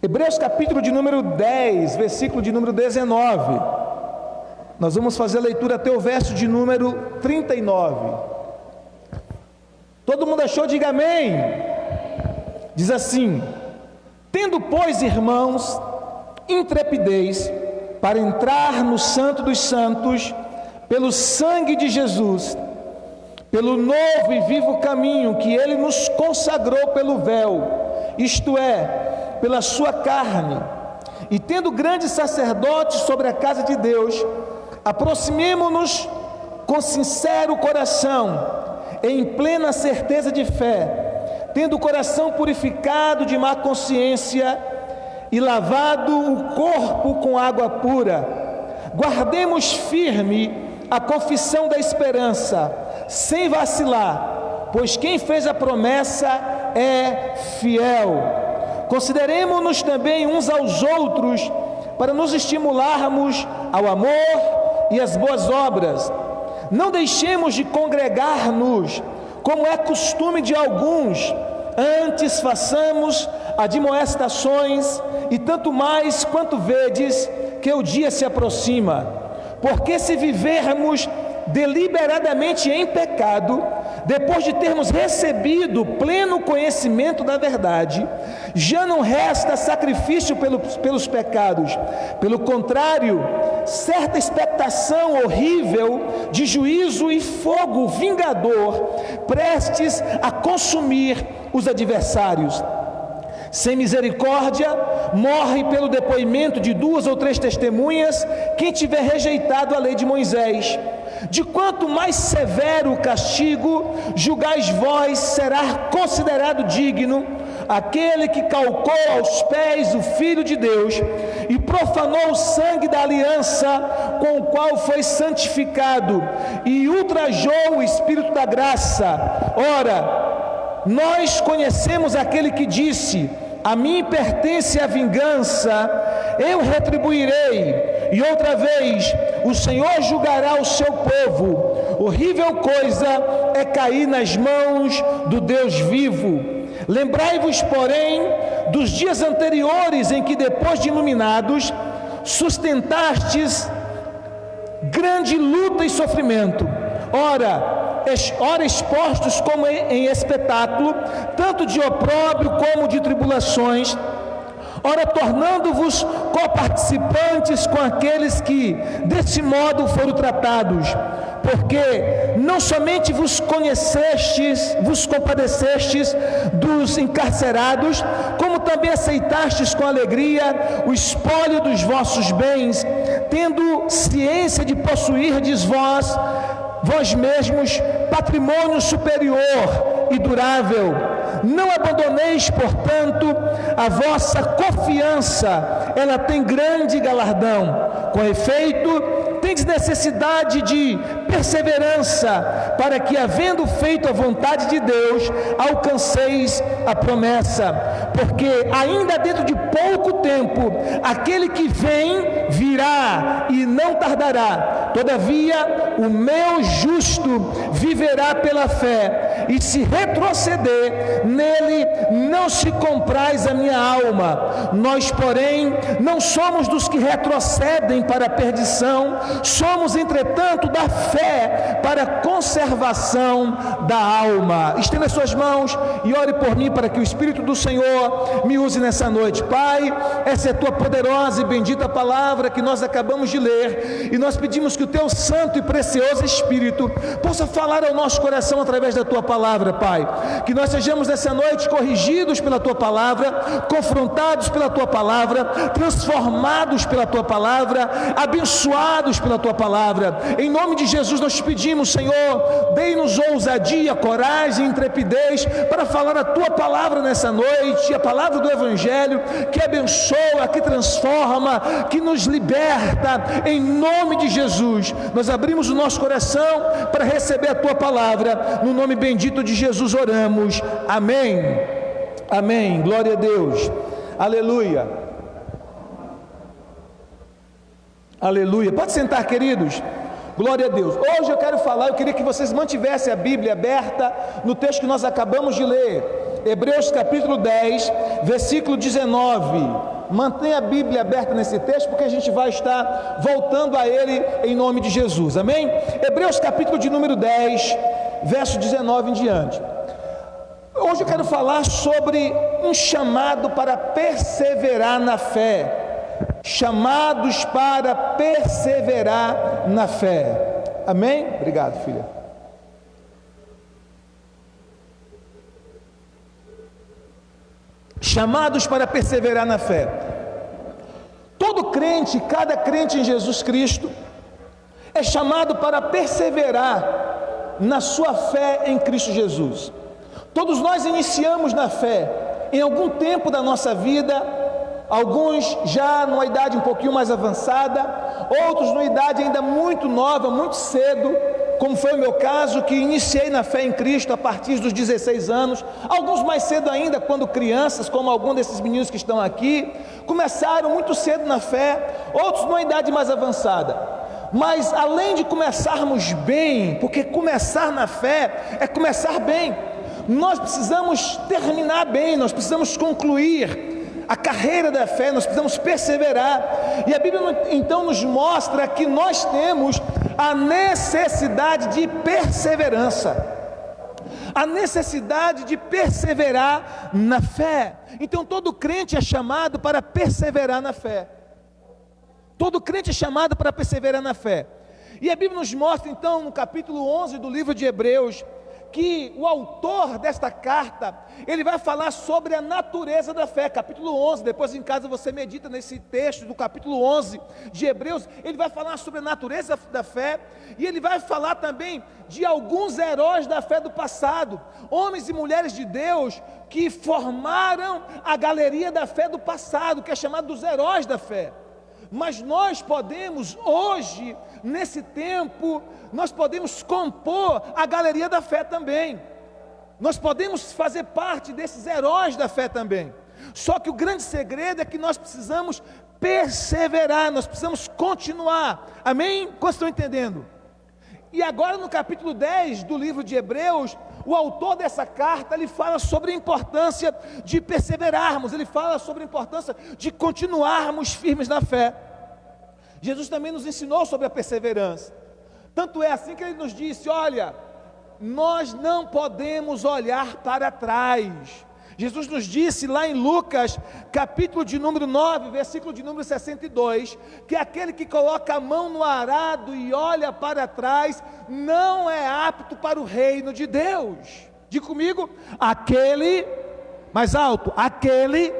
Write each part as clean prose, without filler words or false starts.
Hebreus capítulo de número 10, versículo de número 19. Nós vamos fazer a leitura até o verso de número 39. Todo mundo achou? Diga amém. Diz assim: tendo, pois, irmãos, intrepidez para entrar no Santo dos Santos, pelo sangue de Jesus, pelo novo e vivo caminho que Ele nos consagrou pelo véu, isto é, pela sua carne, e tendo grande sacerdote sobre a casa de Deus, aproximemo-nos com sincero coração, em plena certeza de fé, tendo o coração purificado de má consciência e lavado o corpo com água pura. Guardemos firme a confissão da esperança, sem vacilar, pois quem fez a promessa é fiel. Consideremo-nos também uns aos outros, para nos estimularmos ao amor e às boas obras. Não deixemos de congregar-nos, como é costume de alguns, antes façamos admoestações, e tanto mais quanto vedes que o dia se aproxima. Porque se vivermos deliberadamente em pecado, depois de termos recebido pleno conhecimento da verdade, já não resta sacrifício pelos pecados. Pelo contrário, certa expectação horrível de juízo e fogo vingador, prestes a consumir os adversários. Sem misericórdia, morre pelo depoimento de 2 ou 3 testemunhas quem tiver rejeitado a lei de Moisés. De quanto mais severo o castigo, julgais vós, será considerado digno aquele que calcou aos pés o Filho de Deus e profanou o sangue da aliança com o qual foi santificado e ultrajou o Espírito da graça. Ora, nós conhecemos aquele que disse: a mim pertence a vingança, eu retribuirei. E outra vez, o Senhor julgará o seu povo. Horrível coisa é cair nas mãos do Deus vivo. Lembrai-vos, porém, dos dias anteriores, em que, depois de iluminados, sustentastes grande luta e sofrimento. Ora expostos como em espetáculo, tanto de opróbrio como de tribulações, ora tornando-vos coparticipantes com aqueles que desse modo foram tratados, porque não somente vos compadecestes dos encarcerados, como também aceitastes com alegria o espólio dos vossos bens, tendo ciência de possuirdes vós mesmos patrimônio superior e durável. Não abandoneis, portanto, a vossa confiança, ela tem grande galardão. Com efeito, tendes necessidade de perseverança, para que, havendo feito a vontade de Deus, alcanceis a promessa. Porque ainda dentro de pouco tempo, aquele que vem virá e não tardará. Todavia, o meu justo viverá pela fé, e se retroceder, nele não se compraz a minha alma. Nós, porém, não somos dos que retrocedem para a perdição, somos, entretanto, da fé para a conservação da alma. Estenda as suas mãos e ore por mim, para que o Espírito do Senhor me use nessa noite. Pai, essa é a tua poderosa e bendita palavra que nós acabamos de ler, e nós pedimos que o teu santo e precioso Espírito possa falar ao nosso coração através da tua palavra, Pai. Que nós sejamos nessa noite corrigidos pela tua palavra, confrontados pela tua palavra, transformados pela tua palavra, abençoados pela tua palavra. Em nome de Jesus nós te pedimos, Senhor, dê-nos ousadia, coragem e intrepidez para falar a tua palavra nessa noite, a palavra do Evangelho, que abençoa, que transforma, que nos liberta. Em nome de Jesus nós abrimos o nosso coração para receber a tua palavra. No nome bendito de Jesus oramos, amém, amém, glória a Deus, aleluia, aleluia. Pode sentar, queridos, glória a Deus. Hoje eu queria que vocês mantivessem a Bíblia aberta no texto que nós acabamos de ler, Hebreus capítulo 10, versículo 19. Mantenha a Bíblia aberta nesse texto, porque a gente vai estar voltando a ele em nome de Jesus, amém? Hebreus capítulo de número 10, verso 19 em diante. Hoje eu quero falar sobre um chamado para perseverar na fé. Chamados para perseverar na fé. Amém? Obrigado, filha. Chamados para perseverar na fé. Todo crente, cada crente em Jesus Cristo, é chamado para perseverar na sua fé em Cristo Jesus. Todos nós iniciamos na fé em algum tempo da nossa vida, alguns já numa idade um pouquinho mais avançada, outros numa idade ainda muito nova, muito cedo, como foi o meu caso, que iniciei na fé em Cristo a partir dos 16 anos, alguns mais cedo ainda, quando crianças, como algum desses meninos que estão aqui, começaram muito cedo na fé, outros numa idade mais avançada. Mas além de começarmos bem, porque começar na fé é começar bem, nós precisamos terminar bem, nós precisamos concluir a carreira da fé, nós precisamos perseverar. E a Bíblia então nos mostra que nós temos a necessidade de perseverança, a necessidade de perseverar na fé. Então todo crente é chamado para perseverar na fé. Todo crente é chamado para perseverar na fé. E a Bíblia nos mostra então no capítulo 11 do livro de Hebreus, que o autor desta carta, ele vai falar sobre a natureza da fé, capítulo 11, depois em casa você medita nesse texto do capítulo 11 de Hebreus, ele vai falar sobre a natureza da fé, e ele vai falar também de alguns heróis da fé do passado, homens e mulheres de Deus, que formaram a galeria da fé do passado, que é chamado dos heróis da fé. Mas nós podemos hoje, nesse tempo, nós podemos compor a galeria da fé também. Nós podemos fazer parte desses heróis da fé também. Só que o grande segredo é que nós precisamos perseverar, nós precisamos continuar. Amém? Quantos estão entendendo? E agora no capítulo 10 do livro de Hebreus, o autor dessa carta, ele fala sobre a importância de perseverarmos, ele fala sobre a importância de continuarmos firmes na fé. Jesus também nos ensinou sobre a perseverança, tanto é assim que ele nos disse, olha, nós não podemos olhar para trás. Jesus nos disse lá em Lucas, capítulo de número 9, versículo de número 62, que aquele que coloca a mão no arado e olha para trás, não é apto para o reino de Deus. Diga comigo, aquele, mais alto, aquele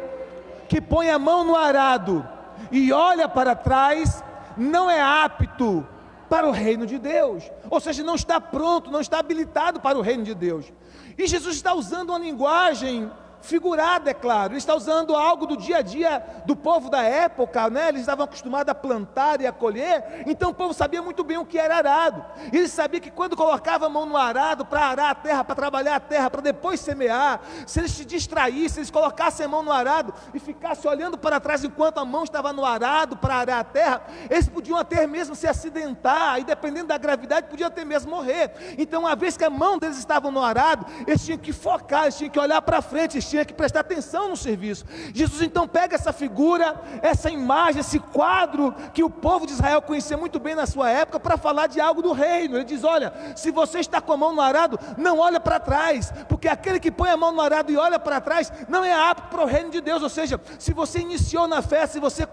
que põe a mão no arado e olha para trás, não é apto para o reino de Deus. Ou seja, não está pronto, não está habilitado para o reino de Deus. E Jesus está usando uma linguagem figurada, é claro, ele está usando algo do dia a dia do povo da época, né? Eles estavam acostumados a plantar e a colher, então o povo sabia muito bem o que era arado, ele sabia que quando colocava a mão no arado, para arar a terra, para trabalhar a terra, para depois semear, se eles se distraíssem, se eles colocassem a mão no arado, e ficassem olhando para trás, enquanto a mão estava no arado, para arar a terra, eles podiam até mesmo se acidentar, e dependendo da gravidade, podiam até mesmo morrer. Então uma vez que a mão deles estava no arado, eles tinham que focar, eles tinham que olhar para frente, eles tinha que prestar atenção no serviço. Jesus então pega essa figura, essa imagem, esse quadro que o povo de Israel conhecia muito bem na sua época, para falar de algo do reino. Ele diz, olha, se você está com a mão no arado, não olha para trás, porque aquele que põe a mão no arado e olha para trás, não é apto para o reino de Deus. Ou seja, se você iniciou na fé, se você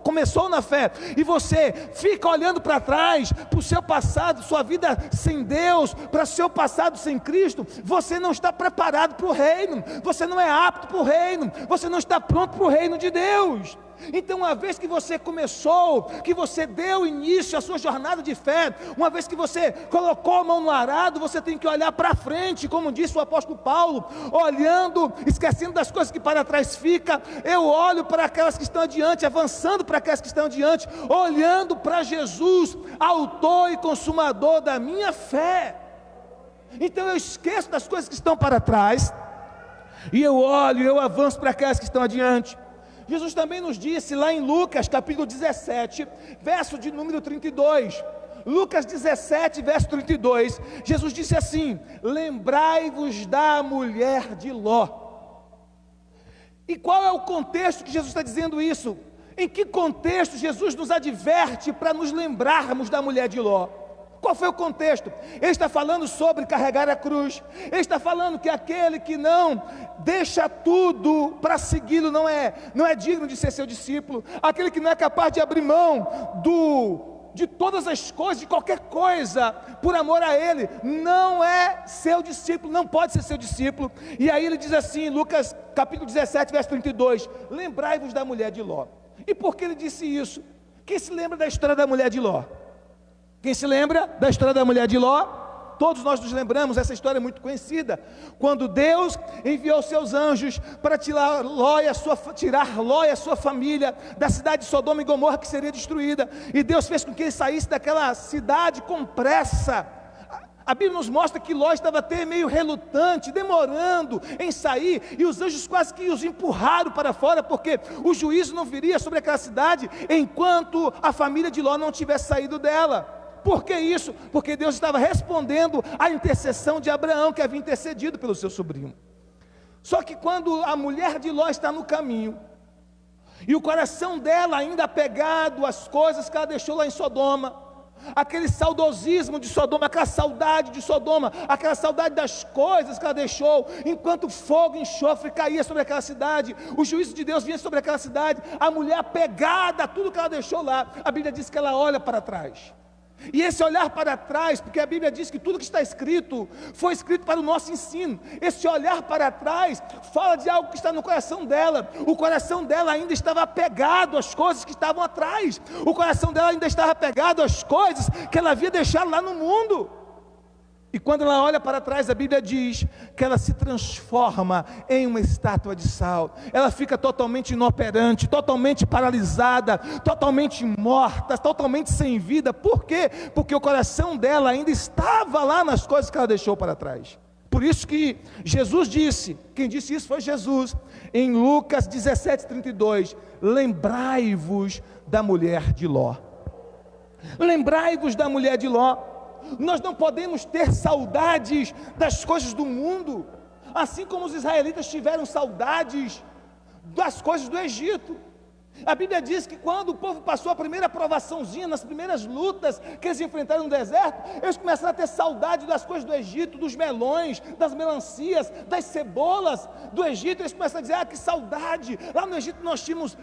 começou na fé, e você fica olhando para trás, para o seu passado, sua vida sem Deus, para o seu passado sem Cristo, você não está preparado para o reino, você não é apto para o reino, você não está pronto para o reino de Deus. Então uma vez que você começou, que você deu início à sua jornada de fé, uma vez que você colocou a mão no arado, você tem que olhar para frente, como disse o apóstolo Paulo, olhando, esquecendo das coisas que para trás ficam, eu olho para aquelas que estão adiante, avançando para aquelas que estão adiante, olhando para Jesus, autor e consumador da minha fé. Então eu esqueço das coisas que estão para trás, e eu olho, eu avanço para aquelas que estão adiante. Jesus também nos disse lá em Lucas capítulo 17, verso de número 32, Lucas 17, verso 32, Jesus disse assim, lembrai-vos da mulher de Ló. E qual é o contexto que Jesus está dizendo isso? Em que contexto Jesus nos adverte para nos lembrarmos da mulher de Ló? Qual foi o contexto? Ele está falando sobre carregar a cruz. Ele está falando que aquele que não deixa tudo para segui-lo não é digno de ser seu discípulo. Aquele que não é capaz de abrir mão de todas as coisas, de qualquer coisa, por amor a Ele, não é seu discípulo, não pode ser seu discípulo. E aí ele diz assim, Lucas capítulo 17, verso 32, lembrai-vos da mulher de Ló. E por que ele disse isso? Quem se lembra da história da mulher de Ló? Quem se lembra da história da mulher de Ló? Todos nós nos lembramos, essa história é muito conhecida. Quando Deus enviou seus anjos para tirar Ló e a sua família da cidade de Sodoma e Gomorra, que seria destruída. E Deus fez com que ele saísse daquela cidade com pressa. A Bíblia nos mostra que Ló estava até meio relutante, demorando em sair, e os anjos quase que os empurraram para fora, porque o juízo não viria sobre aquela cidade, enquanto a família de Ló não tivesse saído dela. Por que isso? Porque Deus estava respondendo à intercessão de Abraão, que havia intercedido pelo seu sobrinho. Só que quando a mulher de Ló está no caminho, e o coração dela ainda apegado às coisas que ela deixou lá em Sodoma, aquele saudosismo de Sodoma, aquela saudade de Sodoma, aquela saudade das coisas que ela deixou, enquanto fogo e enxofre caía sobre aquela cidade, o juízo de Deus vinha sobre aquela cidade, a mulher apegada a tudo que ela deixou lá, a Bíblia diz que ela olha para trás. E esse olhar para trás, porque a Bíblia diz que tudo que está escrito, foi escrito para o nosso ensino. Esse olhar para trás, fala de algo que está no coração dela. O coração dela ainda estava apegado às coisas que estavam atrás. O coração dela ainda estava apegado às coisas que ela havia deixado lá no mundo. E quando ela olha para trás, a Bíblia diz que ela se transforma em uma estátua de sal. Ela fica totalmente inoperante, totalmente paralisada, totalmente morta, totalmente sem vida. Por quê? Porque o coração dela ainda estava lá nas coisas que ela deixou para trás. Por isso que Jesus disse, quem disse isso foi Jesus, em Lucas 17:32, lembrai-vos da mulher de Ló. Lembrai-vos da mulher de Ló. Nós não podemos ter saudades das coisas do mundo, assim como os israelitas tiveram saudades das coisas do Egito. A Bíblia diz que quando o povo passou a primeira provaçãozinha, nas primeiras lutas que eles enfrentaram no deserto, eles começaram a ter saudade das coisas do Egito, dos melões, das melancias, das cebolas do Egito. Eles começaram a dizer, que saudade, lá no Egito nós tínhamos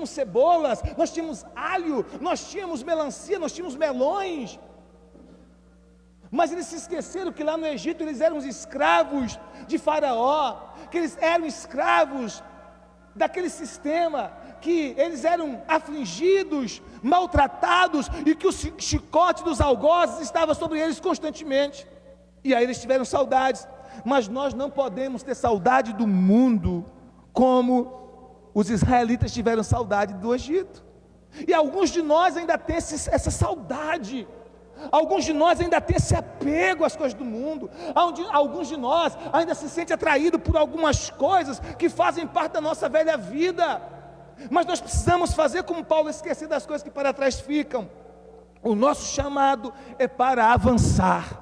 cebolas, nós tínhamos alho, nós tínhamos melancia, nós tínhamos melões. Mas eles se esqueceram que lá no Egito eles eram os escravos de Faraó, que eles eram escravos daquele sistema, que eles eram afligidos, maltratados, e que o chicote dos algozes estava sobre eles constantemente. E aí eles tiveram saudades. Mas nós não podemos ter saudade do mundo como os israelitas tiveram saudade do Egito. E alguns de nós ainda têm essa saudade. Alguns de nós ainda têm esse apego às coisas do mundo. Alguns de nós ainda se sentem atraídos por algumas coisas que fazem parte da nossa velha vida. Mas nós precisamos fazer como Paulo, esquecer das coisas que para trás ficam. O nosso chamado é para avançar.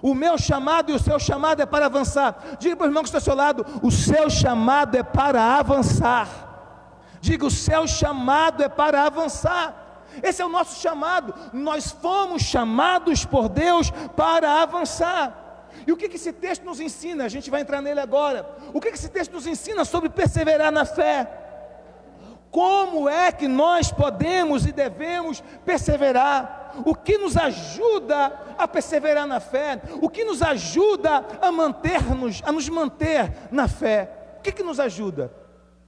O meu chamado e o seu chamado é para avançar. Diga para o irmão que está ao seu lado, o seu chamado é para avançar. Diga, o seu chamado é para avançar. Esse é o nosso chamado. Nós fomos chamados por Deus para avançar. E o que esse texto nos ensina? A gente vai entrar nele agora. O que esse texto nos ensina sobre perseverar na fé? Como é que nós podemos e devemos perseverar? O que nos ajuda a perseverar na fé? O que nos ajuda a nos manter na fé? O que nos ajuda?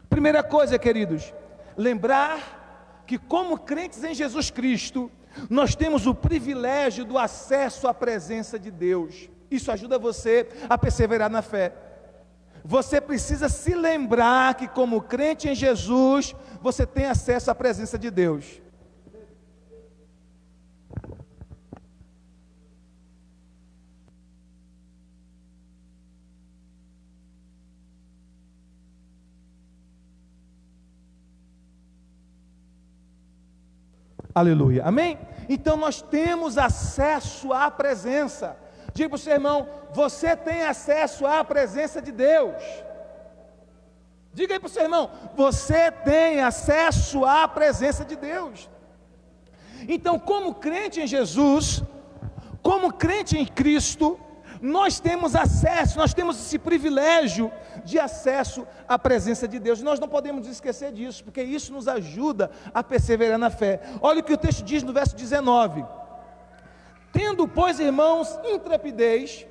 Primeira coisa, queridos, lembrar que como crentes em Jesus Cristo, nós temos o privilégio do acesso à presença de Deus. Isso ajuda você a perseverar na fé. Você precisa se lembrar que como crente em Jesus, você tem acesso à presença de Deus. Aleluia, amém? Então nós temos acesso à presença. Diga para o seu irmão, você tem acesso à presença de Deus. Diga aí para o seu irmão: você tem acesso à presença de Deus. Então, como crente em Jesus, como crente em Cristo, nós temos acesso, nós temos esse privilégio de acesso à presença de Deus. Nós não podemos esquecer disso, porque isso nos ajuda a perseverar na fé. Olha o que o texto diz no verso 19: tendo, pois, irmãos, intrepidez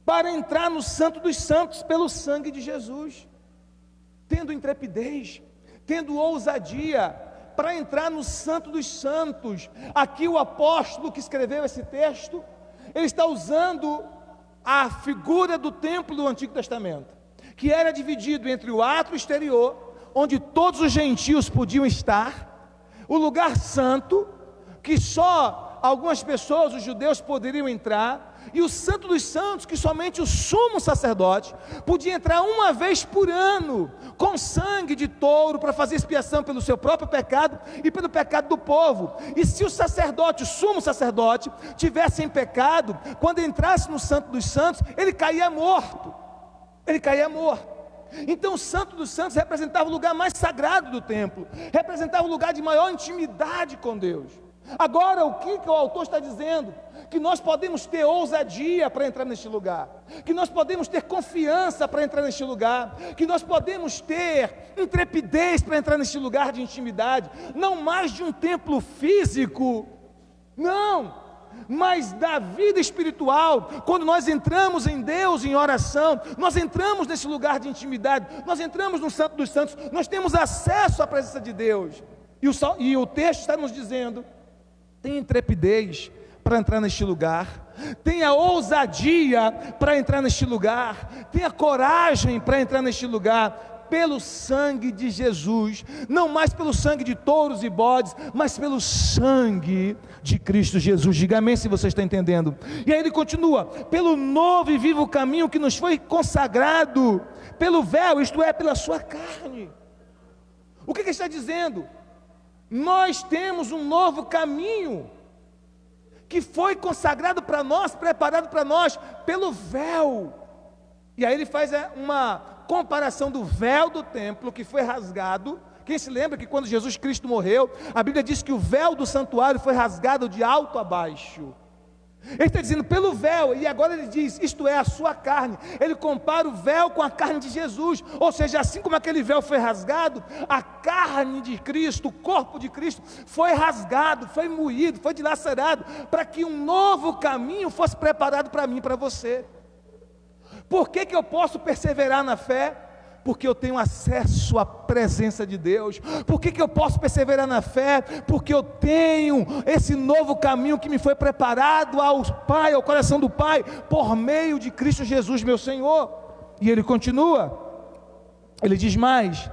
para entrar no Santo dos Santos pelo sangue de Jesus. Tendo intrepidez, tendo ousadia para entrar no Santo dos Santos. Aqui o apóstolo que escreveu esse texto, ele está usando a figura do templo do Antigo Testamento, que era dividido entre o átrio exterior, onde todos os gentios podiam estar, o lugar santo, que só algumas pessoas, os judeus, poderiam entrar, e o Santo dos Santos, que somente o sumo sacerdote podia entrar uma vez por ano, com sangue de touro, para fazer expiação pelo seu próprio pecado e pelo pecado do povo. E se o sacerdote, o sumo sacerdote, tivesse em pecado, quando entrasse no Santo dos Santos, ele caía morto. Ele caía morto. Então o Santo dos Santos representava o lugar mais sagrado do templo, representava o lugar de maior intimidade com Deus. Agora, o que o autor está dizendo? Que nós podemos ter ousadia para entrar neste lugar, que nós podemos ter confiança para entrar neste lugar, que nós podemos ter intrepidez para entrar neste lugar de intimidade, não mais de um templo físico, não, mas da vida espiritual. Quando nós entramos em Deus em oração, nós entramos nesse lugar de intimidade, nós entramos no Santo dos Santos, nós temos acesso à presença de Deus, e o texto está nos dizendo: tenha intrepidez para entrar neste lugar, tenha ousadia para entrar neste lugar, tenha coragem para entrar neste lugar, pelo sangue de Jesus, não mais pelo sangue de touros e bodes, mas pelo sangue de Cristo Jesus. Diga amém se você está entendendo. E aí ele continua: pelo novo e vivo caminho que nos foi consagrado, pelo véu, isto é, pela sua carne. O que ele está dizendo? Nós temos um novo caminho, que foi consagrado para nós, preparado para nós, pelo véu. E aí ele faz uma comparação do véu do templo, que foi rasgado. Quem se lembra que quando Jesus Cristo morreu, a Bíblia diz que o véu do santuário foi rasgado de alto a baixo. Ele está dizendo pelo véu, e agora ele diz, isto é, a sua carne. Ele compara o véu com a carne de Jesus, ou seja, assim como aquele véu foi rasgado, a carne de Cristo, o corpo de Cristo, foi rasgado, foi moído, foi dilacerado, para que um novo caminho fosse preparado para mim e para você. Por que eu posso perseverar na fé? Porque eu tenho acesso à presença de Deus. Por que eu posso perseverar na fé? Porque eu tenho esse novo caminho que me foi preparado ao Pai, ao coração do Pai, por meio de Cristo Jesus, meu Senhor. E ele continua, ele diz mais: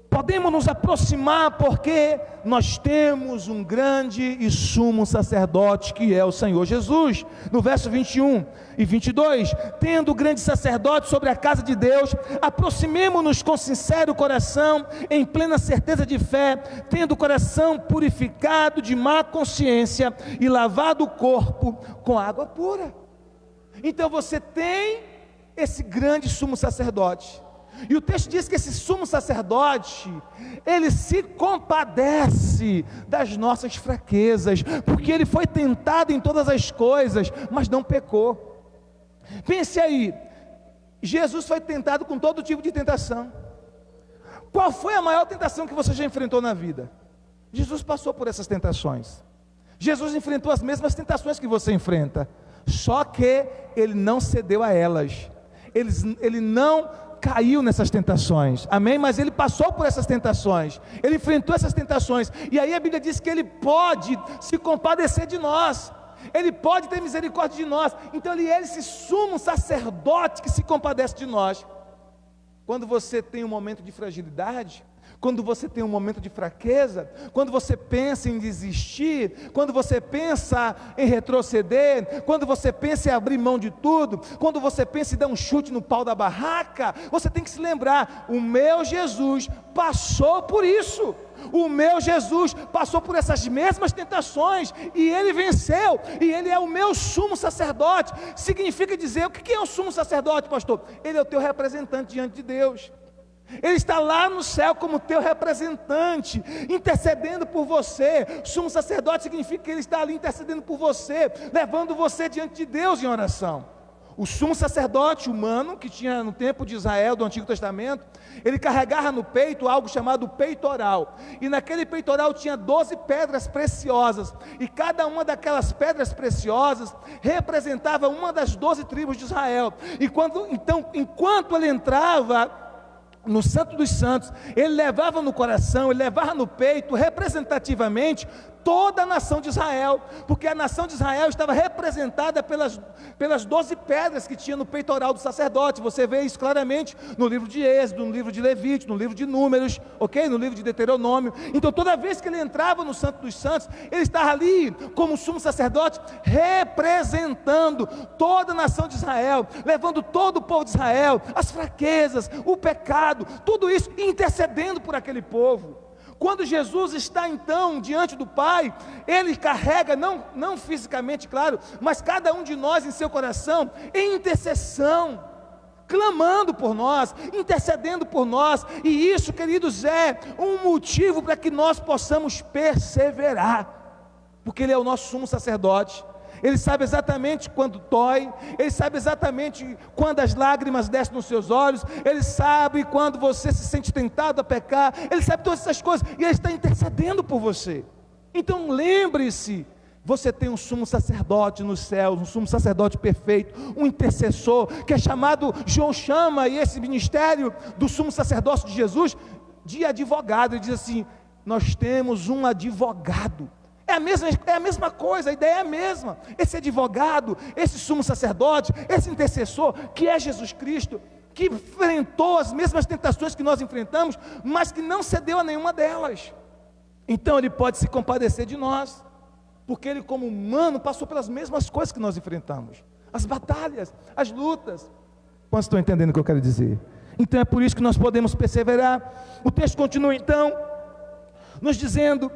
podemos nos aproximar porque nós temos um grande e sumo sacerdote, que é o Senhor Jesus. No verso 21 e 22, tendo grande sacerdote sobre a casa de Deus, aproximemo-nos com sincero coração, em plena certeza de fé, tendo o coração purificado de má consciência e lavado o corpo com água pura. Então você tem esse grande sumo sacerdote. E o texto diz que esse sumo sacerdote, ele se compadece das nossas fraquezas, porque ele foi tentado em todas as coisas, mas não pecou. Pense aí, Jesus foi tentado com todo tipo de tentação. Qual foi a maior tentação que você já enfrentou na vida? Jesus passou por essas tentações. Jesus enfrentou as mesmas tentações que você enfrenta, só que ele não cedeu a elas. Ele não caiu nessas tentações, amém? Mas ele passou por essas tentações, ele enfrentou essas tentações, e aí a Bíblia diz que ele pode se compadecer de nós, ele pode ter misericórdia de nós. Então ele é esse sumo sacerdote que se compadece de nós. Quando você tem um momento de fragilidade, Quando você tem um momento de fraqueza, quando você pensa em desistir, quando você pensa em retroceder, quando você pensa em abrir mão de tudo, quando você pensa em dar um chute no pau da barraca, você tem que se lembrar: o meu Jesus passou por isso. O meu Jesus passou por essas mesmas tentações e ele venceu, e ele é o meu sumo sacerdote. Significa dizer, o que é o sumo sacerdote, pastor? Ele é o teu representante diante de Deus. Ele está lá no céu como teu representante, intercedendo por você. Sumo sacerdote significa que ele está ali intercedendo por você, levando você diante de Deus em oração. O sumo sacerdote humano, que tinha no tempo de Israel, do Antigo Testamento, ele carregava no peito algo chamado peitoral, e naquele peitoral tinha 12 pedras preciosas, e cada uma daquelas pedras preciosas representava uma das 12 tribos de Israel. E enquanto ele entrava no Santo dos Santos, ele levava no coração, ele levava no peito, representativamente, toda a nação de Israel, porque a nação de Israel estava representada pelas 12 pedras que tinha no peitoral do sacerdote. Você vê isso claramente no livro de Êxodo, no livro de Levítico, no livro de Números, ok? No livro de Deuteronômio. Então toda vez que ele entrava no Santo dos Santos, ele estava ali como sumo sacerdote, representando toda a nação de Israel, levando todo o povo de Israel, as fraquezas, o pecado, tudo isso, intercedendo por aquele povo. Quando Jesus está então diante do Pai, Ele carrega, não fisicamente, claro, mas cada um de nós em seu coração, em intercessão, clamando por nós, intercedendo por nós. E isso, queridos, é um motivo para que nós possamos perseverar, porque Ele é o nosso sumo sacerdote. Ele sabe exatamente quando dói, Ele sabe exatamente quando as lágrimas descem nos seus olhos, Ele sabe quando você se sente tentado a pecar, Ele sabe todas essas coisas, e Ele está intercedendo por você. Então lembre-se, você tem um sumo sacerdote nos céus, um sumo sacerdote perfeito, um intercessor, que é chamado, João chama esse ministério do sumo sacerdócio de Jesus, de advogado. Ele diz assim: nós temos um advogado. É a mesma coisa, a ideia é a mesma. Esse advogado, esse sumo sacerdote, esse intercessor, que é Jesus Cristo, que enfrentou as mesmas tentações que nós enfrentamos, mas que não cedeu a nenhuma delas. Então Ele pode se compadecer de nós, porque Ele, como humano, passou pelas mesmas coisas que nós enfrentamos, as batalhas, as lutas. Quantos estão entendendo o que eu quero dizer? Então é por isso que nós podemos perseverar. O texto continua então nos dizendo,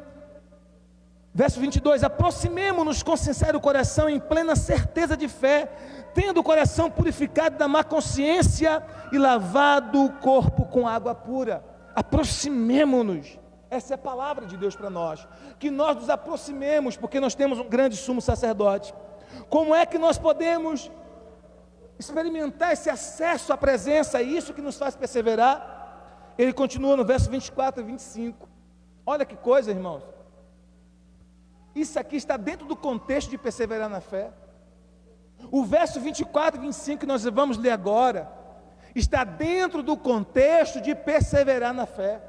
verso 22, aproximemo-nos com sincero coração, em plena certeza de fé, tendo o coração purificado da má consciência e lavado o corpo com água pura. Aproximemo-nos, essa é a palavra de Deus para nós, que nós nos aproximemos, porque nós temos um grande sumo sacerdote. Como é que nós podemos experimentar esse acesso à presença, isso que nos faz perseverar? Ele continua no verso 24 e 25, olha que coisa, irmãos. Isso aqui está dentro do contexto de perseverar na fé. O verso 24 e 25 que nós vamos ler agora, está dentro do contexto de perseverar na fé.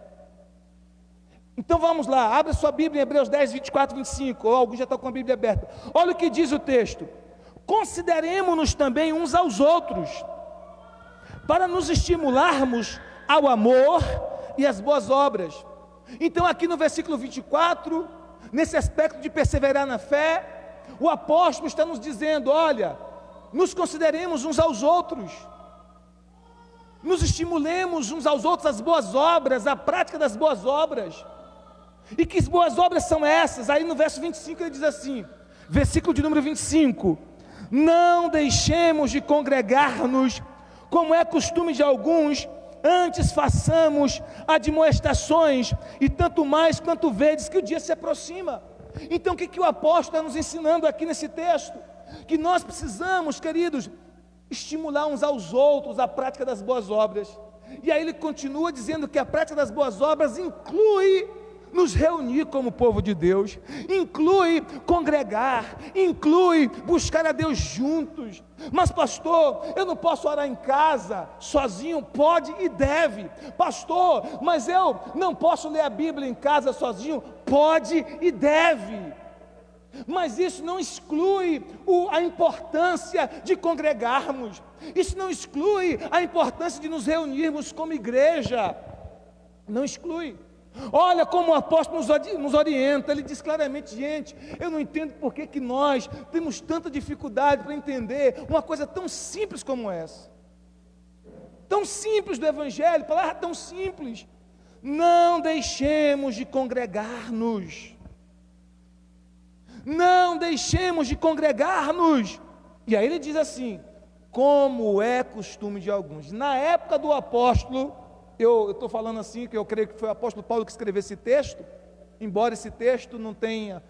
Então vamos lá, abra sua Bíblia em Hebreus 10, 24 e 25, ou alguns já estão com a Bíblia aberta. Olha o que diz o texto: consideremo-nos também uns aos outros, para nos estimularmos ao amor e às boas obras. Então aqui no versículo 24, nesse aspecto de perseverar na fé, o apóstolo está nos dizendo: olha, nos consideremos uns aos outros, nos estimulemos uns aos outros às boas obras, à prática das boas obras. E que boas obras são essas? Aí no verso 25 ele diz assim, versículo de número 25: não deixemos de congregar-nos, como é costume de alguns, antes façamos admoestações, e tanto mais quanto vedes que o dia se aproxima. Então o que o apóstolo está nos ensinando aqui nesse texto? Que nós precisamos, queridos, estimular uns aos outros a prática das boas obras. E aí ele continua dizendo que a prática das boas obras inclui nos reunir como povo de Deus, inclui congregar, inclui buscar a Deus juntos. Mas pastor, eu não posso orar em casa sozinho? Pode e deve. Pastor, mas eu não posso ler a Bíblia em casa sozinho? Pode e deve. Mas isso não exclui a importância de congregarmos, isso não exclui a importância de nos reunirmos como igreja. Não exclui. Olha como o apóstolo nos orienta. Ele diz claramente: gente, eu não entendo por que nós temos tanta dificuldade para entender uma coisa tão simples como essa. Tão simples do Evangelho, palavra tão simples. Não deixemos de congregar-nos. Não deixemos de congregar-nos. E aí ele diz assim: como é costume de alguns. Na época do apóstolo, eu estou falando assim, que eu creio que foi o apóstolo Paulo que escreveu esse texto, embora esse texto não tenha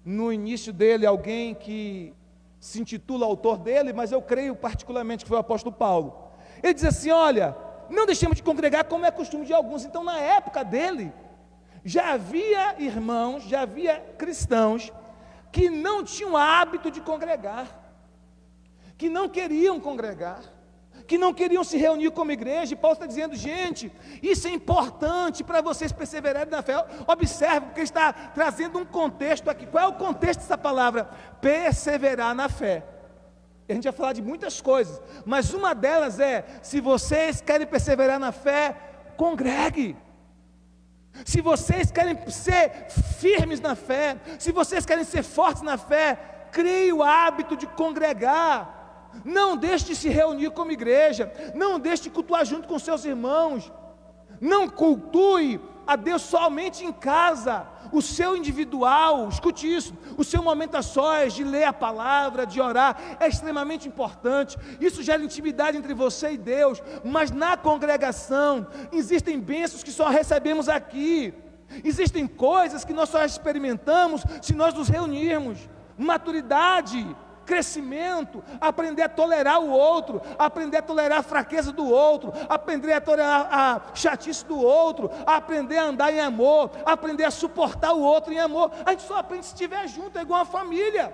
no início dele alguém que se intitula autor dele, mas eu creio particularmente que foi o apóstolo Paulo. Ele diz assim: olha, não deixemos de congregar como é costume de alguns. Então, na época dele, já havia irmãos, já havia cristãos que não tinham hábito de congregar, que não queriam congregar, que não queriam se reunir como igreja. E Paulo está dizendo: gente, isso é importante para vocês perseverarem na fé. Observe, porque está trazendo um contexto aqui. Qual é o contexto dessa palavra? Perseverar na fé. A gente vai falar de muitas coisas, mas uma delas é: se vocês querem perseverar na fé, congregue. Se vocês querem ser firmes na fé, se vocês querem ser fortes na fé, crie o hábito de congregar. Não deixe de se reunir como igreja, não deixe de cultuar junto com seus irmãos, não cultue a Deus somente em casa. O seu individual, escute isso, o seu momento a sós de ler a palavra, de orar, é extremamente importante. Isso gera intimidade entre você e Deus, mas na congregação existem bênçãos que só recebemos aqui, existem coisas que nós só experimentamos se nós nos reunirmos. Maturidade, crescimento, aprender a tolerar o outro, aprender a tolerar a fraqueza do outro, aprender a tolerar a chatice do outro, aprender a andar em amor, aprender a suportar o outro em amor. A gente só aprende se estiver junto, é igual uma família.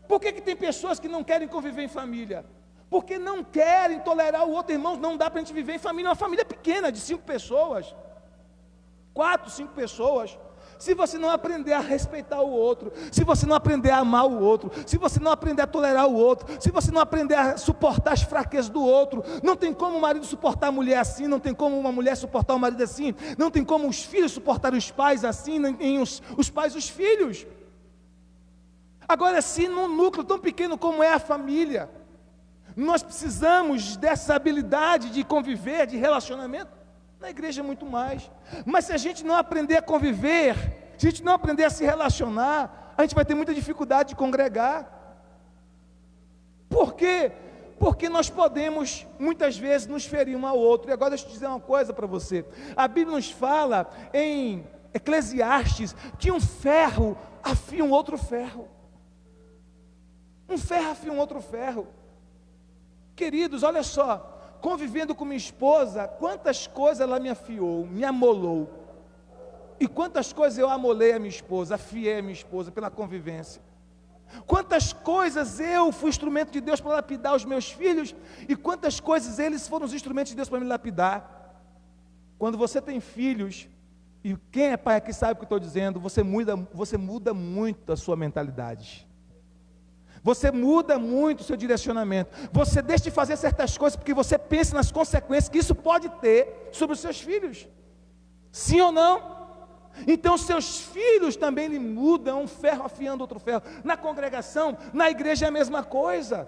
Por que tem pessoas que não querem conviver em família? Porque não querem tolerar o outro. Irmãos, não dá para a gente viver em família, uma família pequena de 5 pessoas, 4, 5 pessoas. Se você não aprender a respeitar o outro, se você não aprender a amar o outro, se você não aprender a tolerar o outro, se você não aprender a suportar as fraquezas do outro, não tem como o marido suportar a mulher assim, não tem como uma mulher suportar o marido assim, não tem como os filhos suportar os pais assim, nem os pais os filhos. Agora, se num núcleo tão pequeno como é a família, nós precisamos dessa habilidade de conviver, de relacionamento. Na igreja é muito mais. Mas se a gente não aprender a conviver, se a gente não aprender a se relacionar, a gente vai ter muita dificuldade de congregar. Por quê? Porque nós podemos muitas vezes nos ferir um ao outro. E agora deixa eu dizer uma coisa para você. A Bíblia nos fala em Eclesiastes que um ferro afia um outro ferro. Um ferro afia um outro ferro. Queridos, olha só. Convivendo com minha esposa, quantas coisas ela me afiou, me amolou. E quantas coisas eu amolei a minha esposa, afiei a minha esposa pela convivência. Quantas coisas eu fui instrumento de Deus para lapidar os meus filhos, e quantas coisas eles foram os instrumentos de Deus para me lapidar. Quando você tem filhos, e quem é pai aqui sabe o que eu estou dizendo, você muda muito a sua mentalidade. Você muda muito o seu direcionamento. Você deixa de fazer certas coisas porque você pensa nas consequências que isso pode ter sobre os seus filhos. Sim ou não? Então seus filhos também lhe mudam, um ferro afiando outro ferro. Na congregação, na igreja é a mesma coisa.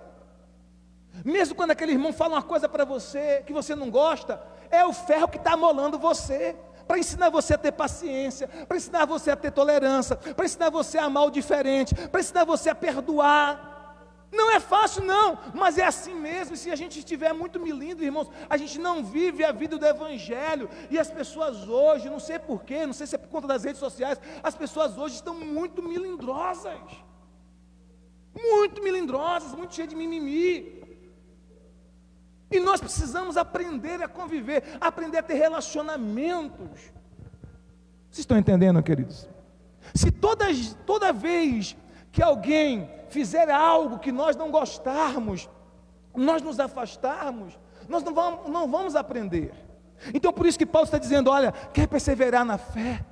Mesmo quando aquele irmão fala uma coisa para você que você não gosta, é o ferro que está amolando você, para ensinar você a ter paciência, para ensinar você a ter tolerância, para ensinar você a amar o diferente, para ensinar você a perdoar. Não é fácil não, mas é assim mesmo. E se a gente estiver muito milindro, irmãos, a gente não vive a vida do Evangelho. E as pessoas hoje, não sei porquê, não sei se é por conta das redes sociais, as pessoas hoje estão muito melindrosas, muito cheias de mimimi. E nós precisamos aprender a conviver, aprender a ter relacionamentos. Vocês estão entendendo, queridos? Se toda vez que alguém fizer algo que nós não gostarmos, nós nos afastarmos, nós não vamos aprender. Então por isso que Paulo está dizendo, olha, quer perseverar na fé?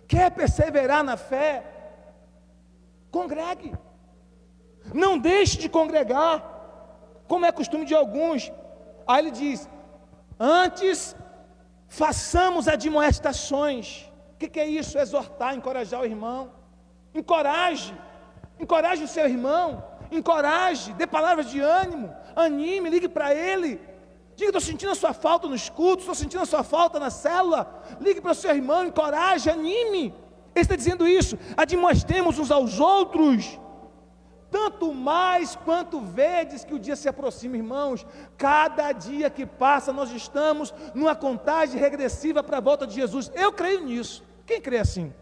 Quer perseverar na fé? Congregue. Não deixe de congregar, como é costume de alguns. Aí ele diz, antes façamos admoestações. O que é isso? Exortar, encorajar o irmão. Encoraje o seu irmão, encoraje, dê palavras de ânimo, anime, ligue para ele, diga: estou sentindo a sua falta nos cultos, estou sentindo a sua falta na célula. Ligue para o seu irmão, encoraje, anime. Ele está dizendo isso: admoestemos uns aos outros, tanto mais quanto vedes que o dia se aproxima. Irmãos, cada dia que passa nós estamos numa contagem regressiva para a volta de Jesus. Eu creio nisso. Quem crê assim?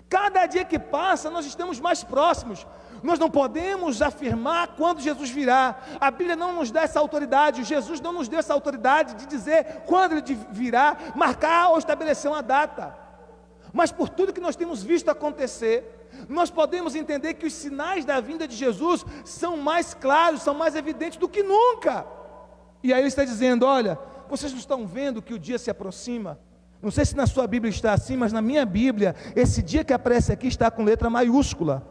Cada dia que passa nós estamos mais próximos. Nós não podemos afirmar quando Jesus virá. A Bíblia não nos dá essa autoridade, Jesus não nos deu essa autoridade de dizer quando Ele virá, marcar ou estabelecer uma data. Mas por tudo que nós temos visto acontecer, nós podemos entender que os sinais da vinda de Jesus são mais claros, são mais evidentes do que nunca. E aí Ele está dizendo: olha, vocês não estão vendo que o dia se aproxima? Não sei se na sua Bíblia está assim, mas na minha Bíblia, esse dia que aparece aqui está com letra maiúscula.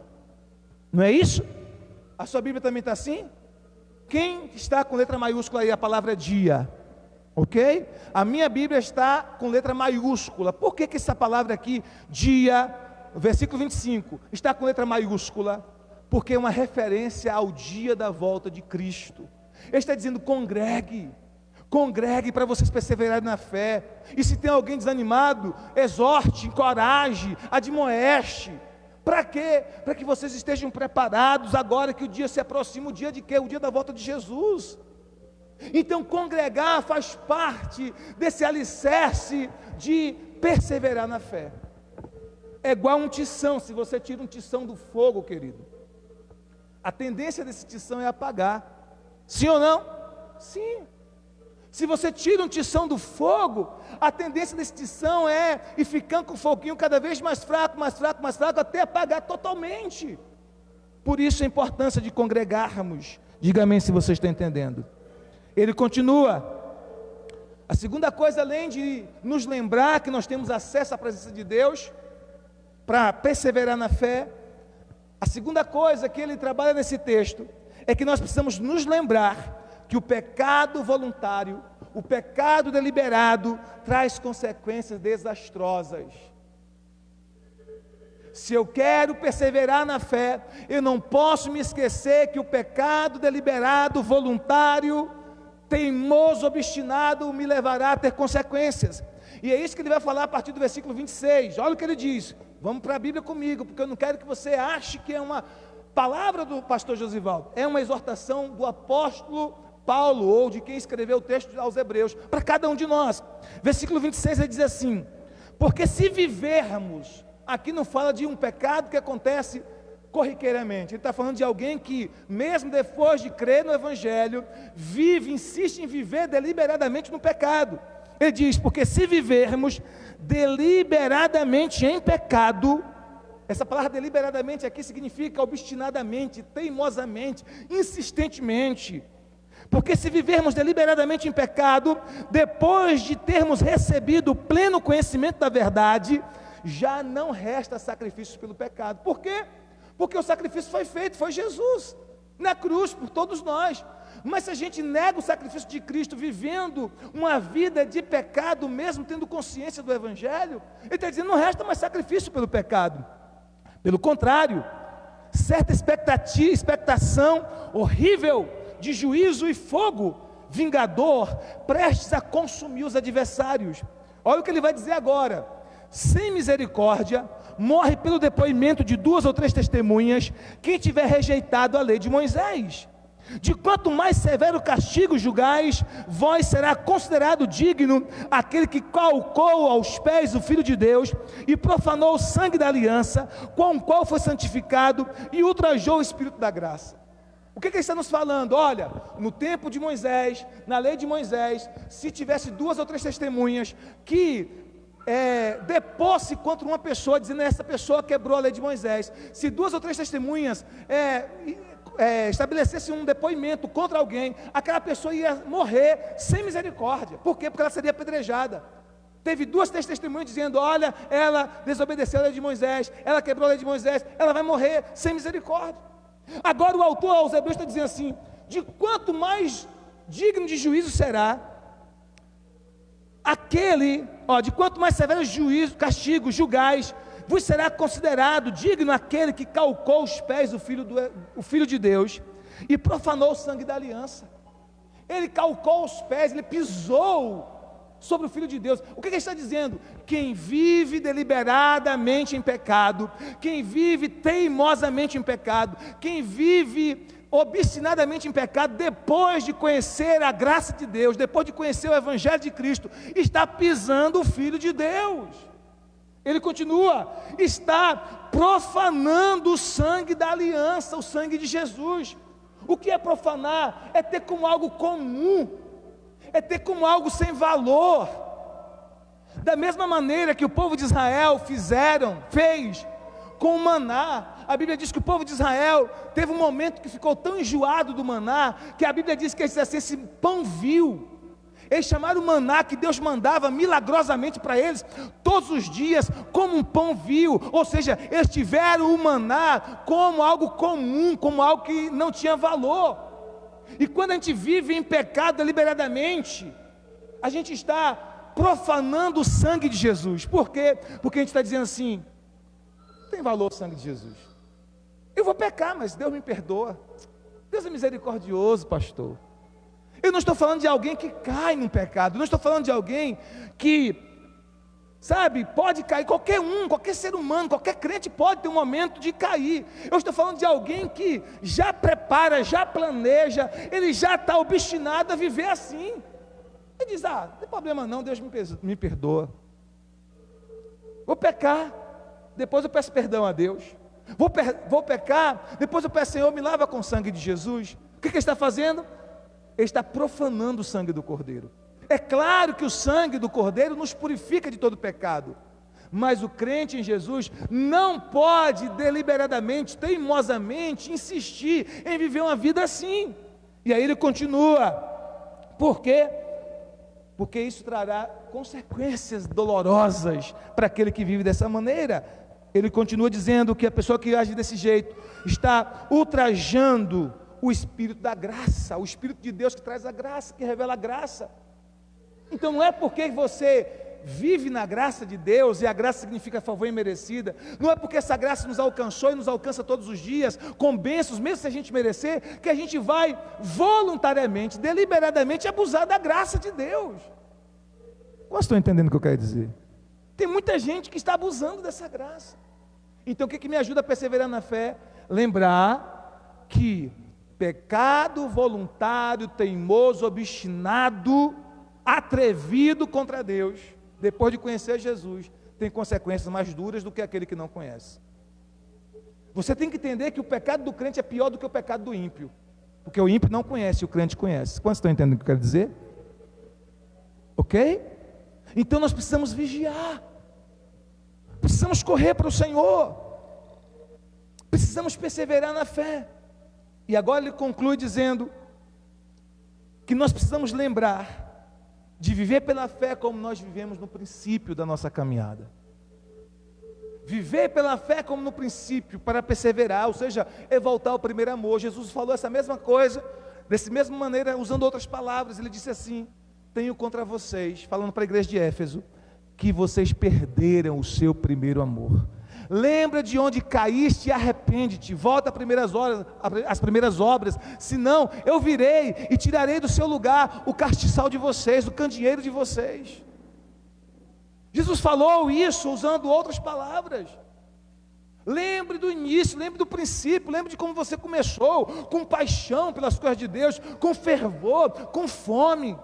Não é isso? A sua Bíblia também está assim? Quem está com letra maiúscula aí? A palavra dia. Ok? A minha Bíblia está com letra maiúscula. Por que essa palavra aqui, dia, versículo 25, está com letra maiúscula? Porque é uma referência ao dia da volta de Cristo. Ele está dizendo: congregue para vocês perseverarem na fé. E se tem alguém desanimado, exorte, encoraje, admoeste. Para quê? Para que vocês estejam preparados agora que o dia se aproxima. O dia de quê? O dia da volta de Jesus. Então congregar faz parte desse alicerce de perseverar na fé. É igual um tição. Se você tira um tição do fogo, querido, a tendência desse tição é apagar. Sim ou não? Sim. Se você tira um tição do fogo, a tendência desse tição é ir ficando com o foguinho cada vez mais fraco, até apagar totalmente. Por isso a importância de congregarmos. Diga amém se você está entendendo. Ele continua. A segunda coisa, além de nos lembrar que nós temos acesso à presença de Deus, para perseverar na fé, a segunda coisa que ele trabalha nesse texto, é que nós precisamos nos lembrar que o pecado voluntário, o pecado deliberado, traz consequências desastrosas. Se eu quero perseverar na fé, eu não posso me esquecer que o pecado deliberado, voluntário, teimoso, obstinado, me levará a ter consequências. E é isso que ele vai falar a partir do versículo 26. Olha o que ele diz. Vamos para a Bíblia comigo, porque eu não quero que você ache que é uma palavra do pastor Josivaldo. É uma exortação do apóstolo Paulo, ou de quem escreveu o texto aos Hebreus, para cada um de nós. Versículo 26, ele diz assim: porque se vivermos, aqui não fala de um pecado que acontece corriqueiramente, ele está falando de alguém que, mesmo depois de crer no Evangelho, insiste em viver deliberadamente no pecado. Ele diz: porque se vivermos deliberadamente em pecado, essa palavra deliberadamente aqui significa obstinadamente, teimosamente, insistentemente. Porque se vivermos deliberadamente em pecado, depois de termos recebido o pleno conhecimento da verdade, já não resta sacrifícios pelo pecado. Por quê? Porque o sacrifício foi feito, foi Jesus, na cruz, por todos nós. Mas se a gente nega o sacrifício de Cristo, vivendo uma vida de pecado, mesmo tendo consciência do Evangelho, ele está dizendo: não resta mais sacrifício pelo pecado. Pelo contrário, certa expectação horrível de juízo e fogo vingador, prestes a consumir os adversários. Olha o que ele vai dizer agora: sem misericórdia, morre pelo depoimento de 2 ou 3 testemunhas, quem tiver rejeitado a lei de Moisés. De quanto mais severo castigo julgais, vós será considerado digno aquele que calcou aos pés o Filho de Deus, e profanou o sangue da aliança, com o qual foi santificado, e ultrajou o Espírito da graça. O que ele está nos falando? Olha, no tempo de Moisés, na lei de Moisés, se tivesse 2 ou 3 testemunhas que depôs-se contra uma pessoa, dizendo: essa pessoa quebrou a lei de Moisés. Se 2 ou 3 testemunhas estabelecessem um depoimento contra alguém, aquela pessoa ia morrer sem misericórdia. Por quê? Porque ela seria apedrejada. Teve 2, 3 testemunhas dizendo: olha, ela desobedeceu a lei de Moisés, ela quebrou a lei de Moisés, ela vai morrer sem misericórdia. Agora o autor aos Hebreus está dizendo assim: de quanto mais digno de juízo será de quanto mais severo juízo, castigo, julgais, vos será considerado digno aquele que calcou os pés do Filho de Deus e profanou o sangue da aliança. Ele calcou os pés, ele pisou sobre o Filho de Deus. O que ele está dizendo? Quem vive deliberadamente em pecado, quem vive teimosamente em pecado, quem vive obstinadamente em pecado, depois de conhecer a graça de Deus, depois de conhecer o Evangelho de Cristo, está pisando o Filho de Deus. Ele continua, está profanando o sangue da aliança, o sangue de Jesus. O que é profanar? É ter como algo comum, é ter como algo sem valor. Da mesma maneira que o povo de Israel fez com o maná. A Bíblia diz que o povo de Israel teve um momento que ficou tão enjoado do maná, que a Bíblia diz que eles disseram assim, esse pão vil. Eles chamaram o maná que Deus mandava milagrosamente para eles, todos os dias, como um pão vil. Ou seja, eles tiveram o maná como algo comum, como algo que não tinha valor. E quando a gente vive em pecado deliberadamente, a gente está profanando o sangue de Jesus. Por quê? Porque a gente está dizendo assim, não tem valor o sangue de Jesus. Eu vou pecar, mas Deus me perdoa. Deus é misericordioso, pastor. Eu não estou falando de alguém que cai num pecado, não estou falando de alguém que, pode cair, qualquer ser humano, qualquer crente pode ter um momento de cair. Eu estou falando de alguém que já prepara, já planeja, ele já está obstinado a viver assim. Ele diz, não tem problema não, Deus me perdoa. Vou pecar, depois eu peço perdão a Deus. Vou pecar, depois eu peço, Senhor, me lava com o sangue de Jesus. O que ele está fazendo? Ele está profanando o sangue do Cordeiro. É claro que o sangue do Cordeiro nos purifica de todo pecado, mas o crente em Jesus não pode deliberadamente, teimosamente insistir em viver uma vida assim. E aí ele continua, por quê? Porque isso trará consequências dolorosas para aquele que vive dessa maneira. Ele continua dizendo que a pessoa que age desse jeito está ultrajando o Espírito da graça, o Espírito de Deus que traz a graça, que revela a graça. Então não é porque você vive na graça de Deus, e a graça significa favor imerecida, não é porque essa graça nos alcançou e nos alcança todos os dias, com bênçãos, mesmo se a gente merecer, que a gente vai voluntariamente, deliberadamente abusar da graça de Deus. Quase estou entendendo o que eu quero dizer. Tem muita gente que está abusando dessa graça. Então o que me ajuda a perseverar na fé? Lembrar que pecado voluntário, teimoso, obstinado, atrevido contra Deus, depois de conhecer Jesus, tem consequências mais duras do que aquele que não conhece. Você tem que entender que o pecado do crente é pior do que o pecado do ímpio, porque o ímpio não conhece e o crente conhece. Quantos estão entendendo o que eu quero dizer? Ok? Então nós precisamos vigiar, precisamos correr para o Senhor, precisamos perseverar na fé. E agora ele conclui dizendo que nós precisamos lembrar de viver pela fé como nós vivemos no princípio da nossa caminhada. Viver pela fé como no princípio, para perseverar, ou seja, é voltar ao primeiro amor. Jesus falou essa mesma coisa, dessa mesma maneira, usando outras palavras. Ele disse assim: tenho contra vocês, falando para a igreja de Éfeso, que vocês perderam o seu primeiro amor. Lembra de onde caíste e arrepende-te, volta às primeiras obras, senão eu virei e tirarei do seu lugar o castiçal de vocês, o candeeiro de vocês. Jesus falou isso usando outras palavras. Lembre do início, lembre do princípio, lembre de como você começou, com paixão pelas coisas de Deus, com fervor, com fome.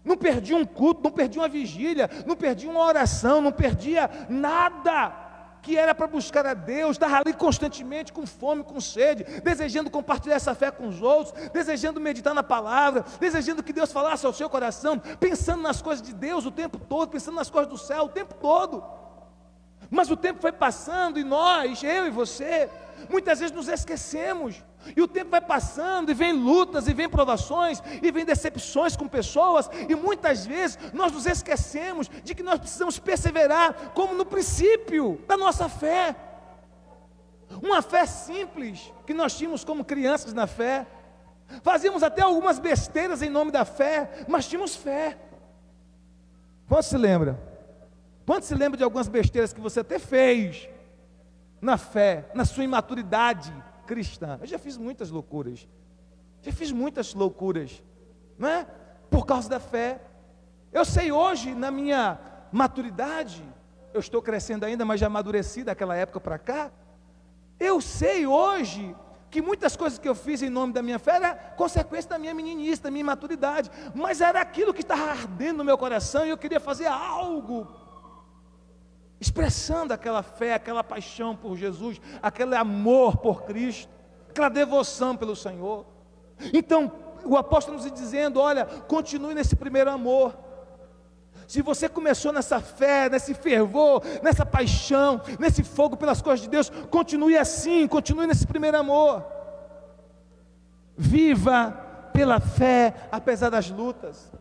Não perdi um culto, não perdi uma vigília, não perdi uma oração, não perdia nada que era para buscar a Deus. Estava ali constantemente com fome, com sede, desejando compartilhar essa fé com os outros, desejando meditar na palavra, desejando que Deus falasse ao seu coração, pensando nas coisas de Deus o tempo todo, pensando nas coisas do céu o tempo todo. Mas o tempo foi passando e nós, eu e você, muitas vezes nos esquecemos. E o tempo vai passando e vem lutas, e vem provações, e vem decepções com pessoas, e muitas vezes nós nos esquecemos de que nós precisamos perseverar como no princípio da nossa fé. Uma fé simples que nós tínhamos como crianças na fé. Fazíamos até algumas besteiras em nome da fé, mas tínhamos fé. Quanto se lembra? Quanto se lembra de algumas besteiras que você até fez na fé, na sua imaturidade cristã? Eu já fiz muitas loucuras. Não é? Por causa da fé. Eu sei hoje, na minha maturidade, eu estou crescendo ainda, mas já amadureci daquela época para cá. Eu sei hoje que muitas coisas que eu fiz em nome da minha fé era consequência da minha meninice, da minha imaturidade, mas era aquilo que estava ardendo no meu coração e eu queria fazer algo, expressando aquela fé, aquela paixão por Jesus, aquele amor por Cristo, aquela devoção pelo Senhor. Então, o apóstolo nos dizendo, olha, continue nesse primeiro amor. Se você começou nessa fé, nesse fervor, nessa paixão, nesse fogo pelas coisas de Deus, continue assim, continue nesse primeiro amor. Viva pela fé, apesar das lutas.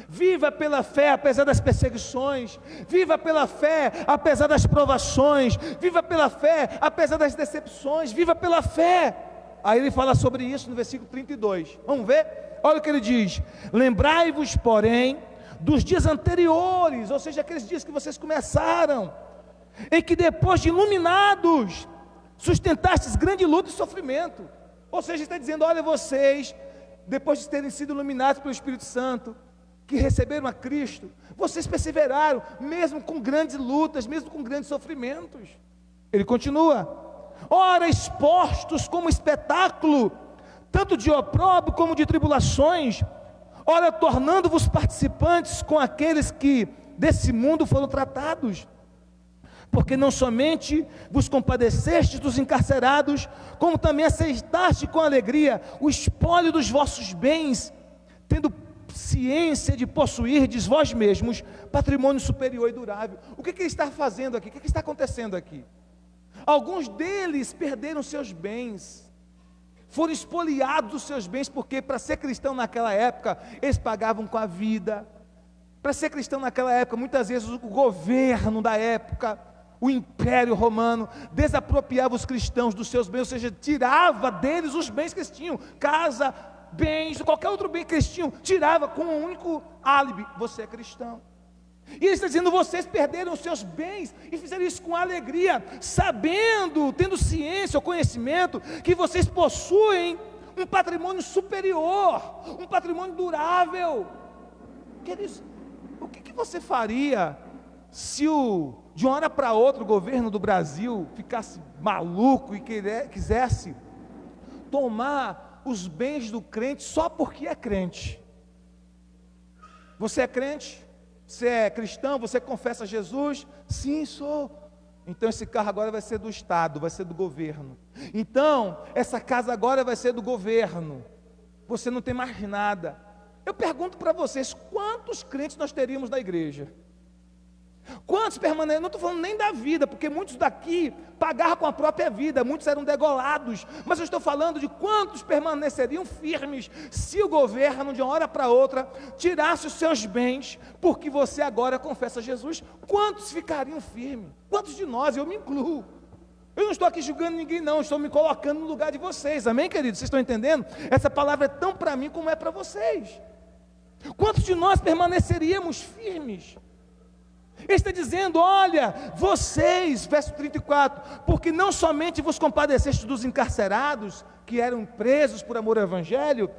Viva pela fé, apesar das perseguições. Viva pela fé, apesar das provações. Viva pela fé, apesar das decepções. Viva pela fé. Aí ele fala sobre isso no versículo 32. Vamos ver? Olha o que ele diz: lembrai-vos, porém, dos dias anteriores, ou seja, aqueles dias que vocês começaram, em que depois de iluminados, sustentastes grande luta e sofrimento. Ou seja, está dizendo, olha, vocês, depois de terem sido iluminados pelo Espírito Santo, que receberam a Cristo, vocês perseveraram, mesmo com grandes lutas, mesmo com grandes sofrimentos. Ele continua: ora, expostos como espetáculo, tanto de opróbrio como de tribulações, ora, tornando-vos participantes com aqueles que desse mundo foram tratados, porque não somente vos compadecestes dos encarcerados, como também aceitaste com alegria o espólio dos vossos bens, tendo ciência de possuirdes vós mesmos patrimônio superior e durável. O que ele está fazendo aqui? O que está acontecendo aqui? Alguns deles perderam seus bens, foram espoliados os seus bens, porque para ser cristão naquela época, eles pagavam com a vida. Para ser cristão naquela época, muitas vezes o governo da época, o Império Romano, desapropriava os cristãos dos seus bens, ou seja, tirava deles os bens que eles tinham, casa, bens, qualquer outro bem que eles tinham, tirava com um único álibi: você é cristão. E ele está dizendo, vocês perderam os seus bens e fizeram isso com alegria, sabendo, tendo ciência ou conhecimento, que vocês possuem um patrimônio superior, um patrimônio durável. Queridos, o que você faria se de uma hora para outra o governo do Brasil ficasse maluco e quisesse tomar os bens do crente só porque é crente? Você é crente? Você é cristão? Você confessa Jesus? Sim, sou. Então esse carro agora vai ser do Estado, vai ser do governo. Então essa casa agora vai ser do governo. Você não tem mais nada. Eu pergunto para vocês, quantos crentes nós teríamos na igreja? Quantos permanecem? Não estou falando nem da vida, porque muitos daqui pagaram com a própria vida, muitos eram degolados, mas eu estou falando de quantos permaneceriam firmes se o governo de uma hora para outra tirasse os seus bens, porque você agora confessa Jesus. Quantos ficariam firmes? Quantos de nós? Eu me incluo. Eu não estou aqui julgando ninguém não, estou me colocando no lugar de vocês, amém, queridos? Vocês estão entendendo? Essa palavra é tão para mim como é para vocês. Quantos de nós permaneceríamos firmes? Ele está dizendo, olha, vocês, verso 34, porque não somente vos compadeceste dos encarcerados, que eram presos por amor ao Evangelho,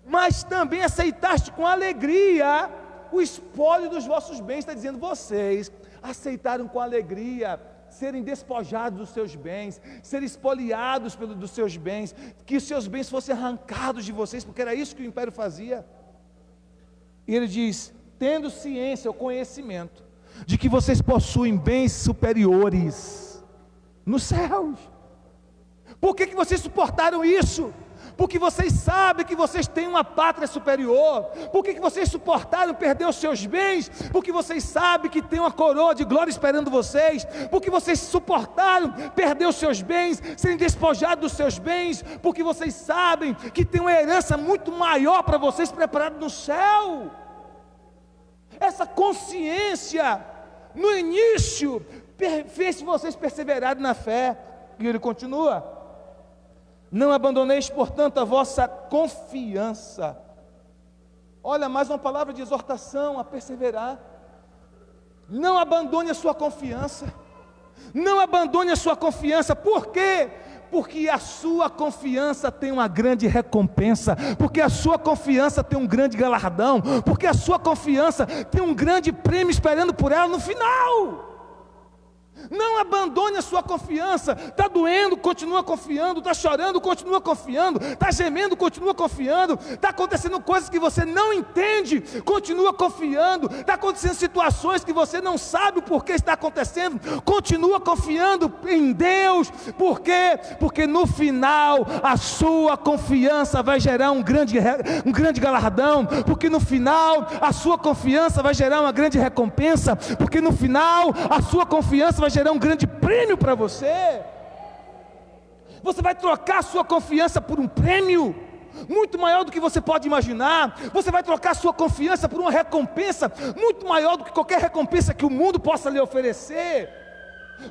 mas também aceitaste com alegria o espólio dos vossos bens. Está dizendo, vocês aceitaram com alegria serem despojados dos seus bens, serem espoliados dos seus bens, que os seus bens fossem arrancados de vocês, porque era isso que o império fazia. E ele diz, tendo ciência ou conhecimento de que vocês possuem bens superiores nos céus. Por que vocês suportaram isso? Porque vocês sabem que vocês têm uma pátria superior. Por que vocês suportaram perder os seus bens? Porque vocês sabem que tem uma coroa de glória esperando vocês. Porque vocês suportaram perder os seus bens, serem despojados dos seus bens, porque vocês sabem que tem uma herança muito maior para vocês preparada no céu. Essa consciência, no início, fez vocês perseverarem na fé. E ele continua, não abandoneis, portanto, a vossa confiança. Olha, mais uma palavra de exortação a perseverar. Não abandone a sua confiança. Não abandone a sua confiança. Por quê? Porque a sua confiança tem uma grande recompensa, porque a sua confiança tem um grande galardão, porque a sua confiança tem um grande prêmio esperando por ela no final. Não abandone a sua confiança. Está doendo, continua confiando. Está chorando, continua confiando. Está gemendo, continua confiando. Está acontecendo coisas que você não entende, continua confiando. Está acontecendo situações que você não sabe o porquê está acontecendo, continua confiando em Deus. Por quê? Porque no final a sua confiança vai gerar um grande galardão. Porque no final a sua confiança vai gerar uma grande recompensa. Porque no final a sua confiança vai gerar um grande prêmio para você. Você vai trocar a sua confiança por um prêmio muito maior do que você pode imaginar. Você vai trocar a sua confiança por uma recompensa muito maior do que qualquer recompensa que o mundo possa lhe oferecer.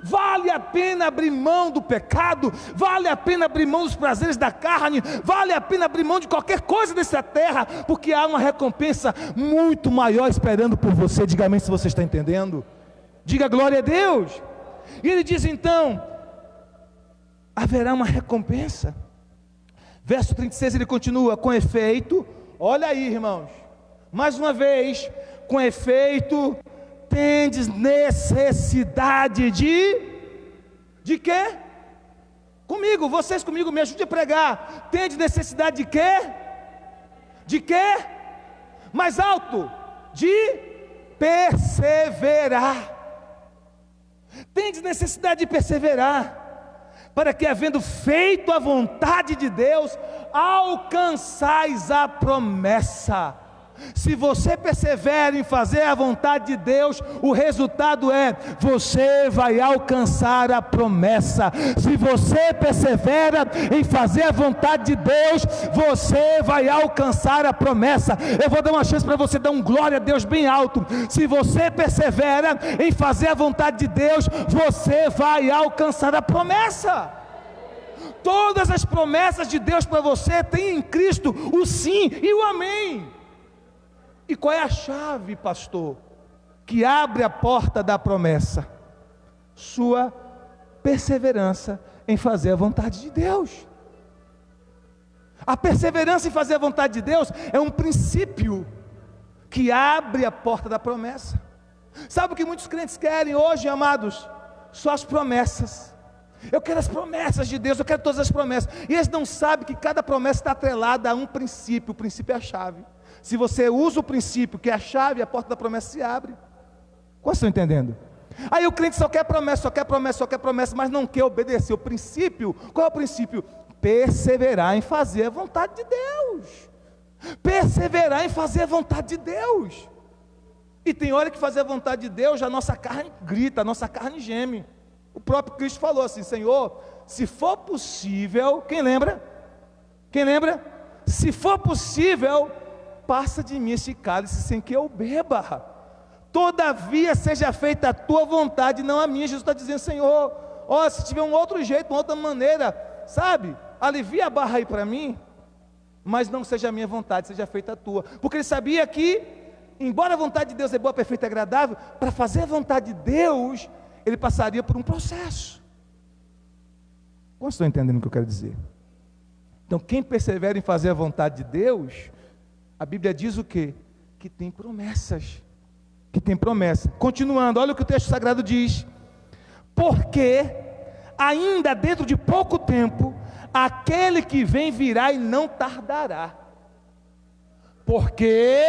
Vale a pena abrir mão do pecado, vale a pena abrir mão dos prazeres da carne, vale a pena abrir mão de qualquer coisa dessa terra, porque há uma recompensa muito maior esperando por você. Diga amém se você está entendendo. Diga glória a Deus. E ele diz então: haverá uma recompensa. Verso 36 ele continua: com efeito, olha aí irmãos, mais uma vez, com efeito, tendes necessidade de quê? Comigo, vocês comigo, me ajudem a pregar. Tendes necessidade de quê? De quê? Mais alto, de perseverar. Tendes necessidade de perseverar, para que, havendo feito a vontade de Deus, alcançais a promessa. Se você persevera em fazer a vontade de Deus, o resultado é: você vai alcançar a promessa. Se você persevera em fazer a vontade de Deus, você vai alcançar a promessa. Eu vou dar uma chance para você dar um glória a Deus bem alto. Se você persevera em fazer a vontade de Deus, você vai alcançar a promessa. Todas as promessas de Deus para você têm em Cristo o sim e o amém. E qual é a chave, pastor, que abre a porta da promessa? Sua perseverança em fazer a vontade de Deus. A perseverança em fazer a vontade de Deus é um princípio que abre a porta da promessa. Sabe o que muitos crentes querem hoje, amados? Só as promessas. Eu quero as promessas de Deus, eu quero todas as promessas. E eles não sabem que cada promessa está atrelada a um princípio. O princípio é a chave. Se você usa o princípio, que é a chave, a porta da promessa se abre. Quantos estão entendendo? Aí o crente só quer promessa, só quer promessa, só quer promessa, mas não quer obedecer o princípio. Qual é o princípio? Perseverar em fazer a vontade de Deus. Perseverar em fazer a vontade de Deus. E tem hora que fazer a vontade de Deus, a nossa carne grita, a nossa carne geme. O próprio Cristo falou assim: Senhor, se for possível, quem lembra? Quem lembra? Se for possível, passa de mim esse cálice sem que eu beba. Todavia seja feita a tua vontade, não a minha. Jesus está dizendo: Senhor, ó, se tiver um outro jeito, uma outra maneira, sabe, alivia a barra aí para mim, mas não seja a minha vontade, seja feita a tua. Porque ele sabia que, embora a vontade de Deus é boa, perfeita e agradável, para fazer a vontade de Deus, ele passaria por um processo. Quantos estão entendendo o que eu quero dizer? Então, quem persevera em fazer a vontade de Deus, a Bíblia diz o quê? Que tem promessas. Que tem promessa. Continuando, olha o que o texto sagrado diz: porque ainda dentro de pouco tempo, aquele que vem virá e não tardará. Porque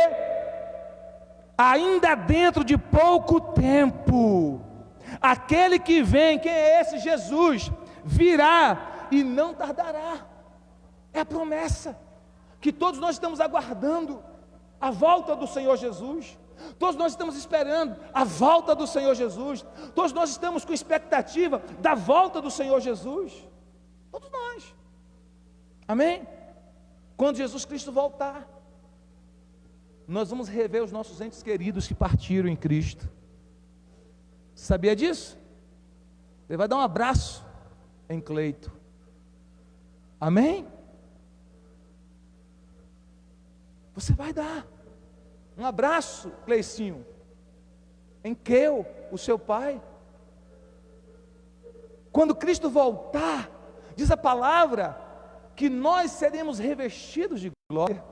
ainda dentro de pouco tempo, aquele que vem, quem é esse? Jesus, virá e não tardará. É a promessa que todos nós estamos aguardando, a volta do Senhor Jesus. Todos nós estamos esperando a volta do Senhor Jesus. Todos nós estamos com expectativa da volta do Senhor Jesus. Todos nós. Amém? Quando Jesus Cristo voltar, nós vamos rever os nossos entes queridos que partiram em Cristo. Sabia disso? Ele vai dar um abraço em Cleito. Amém? Você vai dar um abraço, Cleicinho. em Queu, o seu pai. Quando Cristo voltar, diz a palavra, que nós seremos revestidos de glória.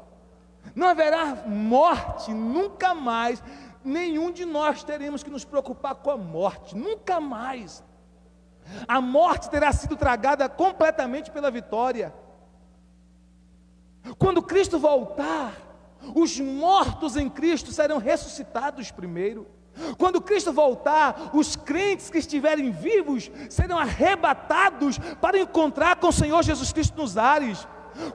Não haverá morte, nunca mais. Nenhum de nós teremos que nos preocupar com a morte, nunca mais. A morte terá sido tragada completamente pela vitória. Quando Cristo voltar, os mortos em Cristo serão ressuscitados primeiro. Quando Cristo voltar, os crentes que estiverem vivos serão arrebatados para encontrar com o Senhor Jesus Cristo nos ares.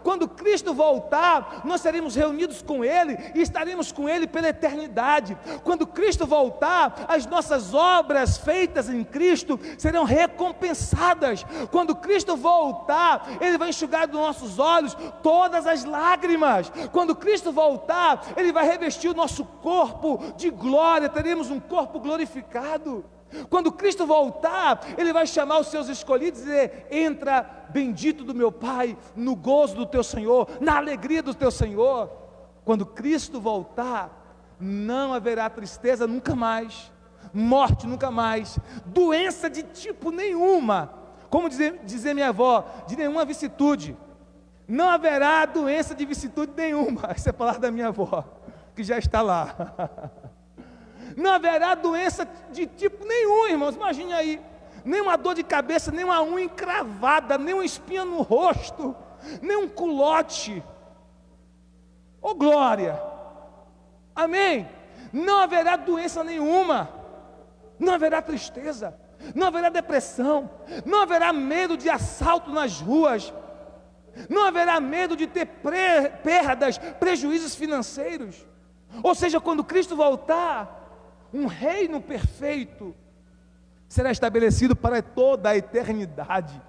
Quando Cristo voltar, nós seremos reunidos com Ele e estaremos com Ele pela eternidade. Quando Cristo voltar, as nossas obras feitas em Cristo serão recompensadas. Quando Cristo voltar, Ele vai enxugar dos nossos olhos todas as lágrimas. Quando Cristo voltar, Ele vai revestir o nosso corpo de glória, teremos um corpo glorificado. Quando Cristo voltar, Ele vai chamar os seus escolhidos e dizer: entra, bendito do meu Pai, no gozo do teu Senhor, na alegria do teu Senhor. Quando Cristo voltar, não haverá tristeza nunca mais, morte nunca mais, doença de tipo nenhuma, como dizia minha avó, de nenhuma vicissitude. Não haverá doença de vicissitude nenhuma. Essa é a palavra da minha avó, que já está lá. Não haverá doença de tipo nenhum, irmãos, imagine aí, nem uma dor de cabeça, nem uma unha encravada, nem uma espinha no rosto, nem um culote, oh glória, amém. Não haverá doença nenhuma, não haverá tristeza, não haverá depressão, não haverá medo de assalto nas ruas, não haverá medo de ter perdas, prejuízos financeiros. Ou seja, quando Cristo voltar, um reino perfeito será estabelecido para toda a eternidade.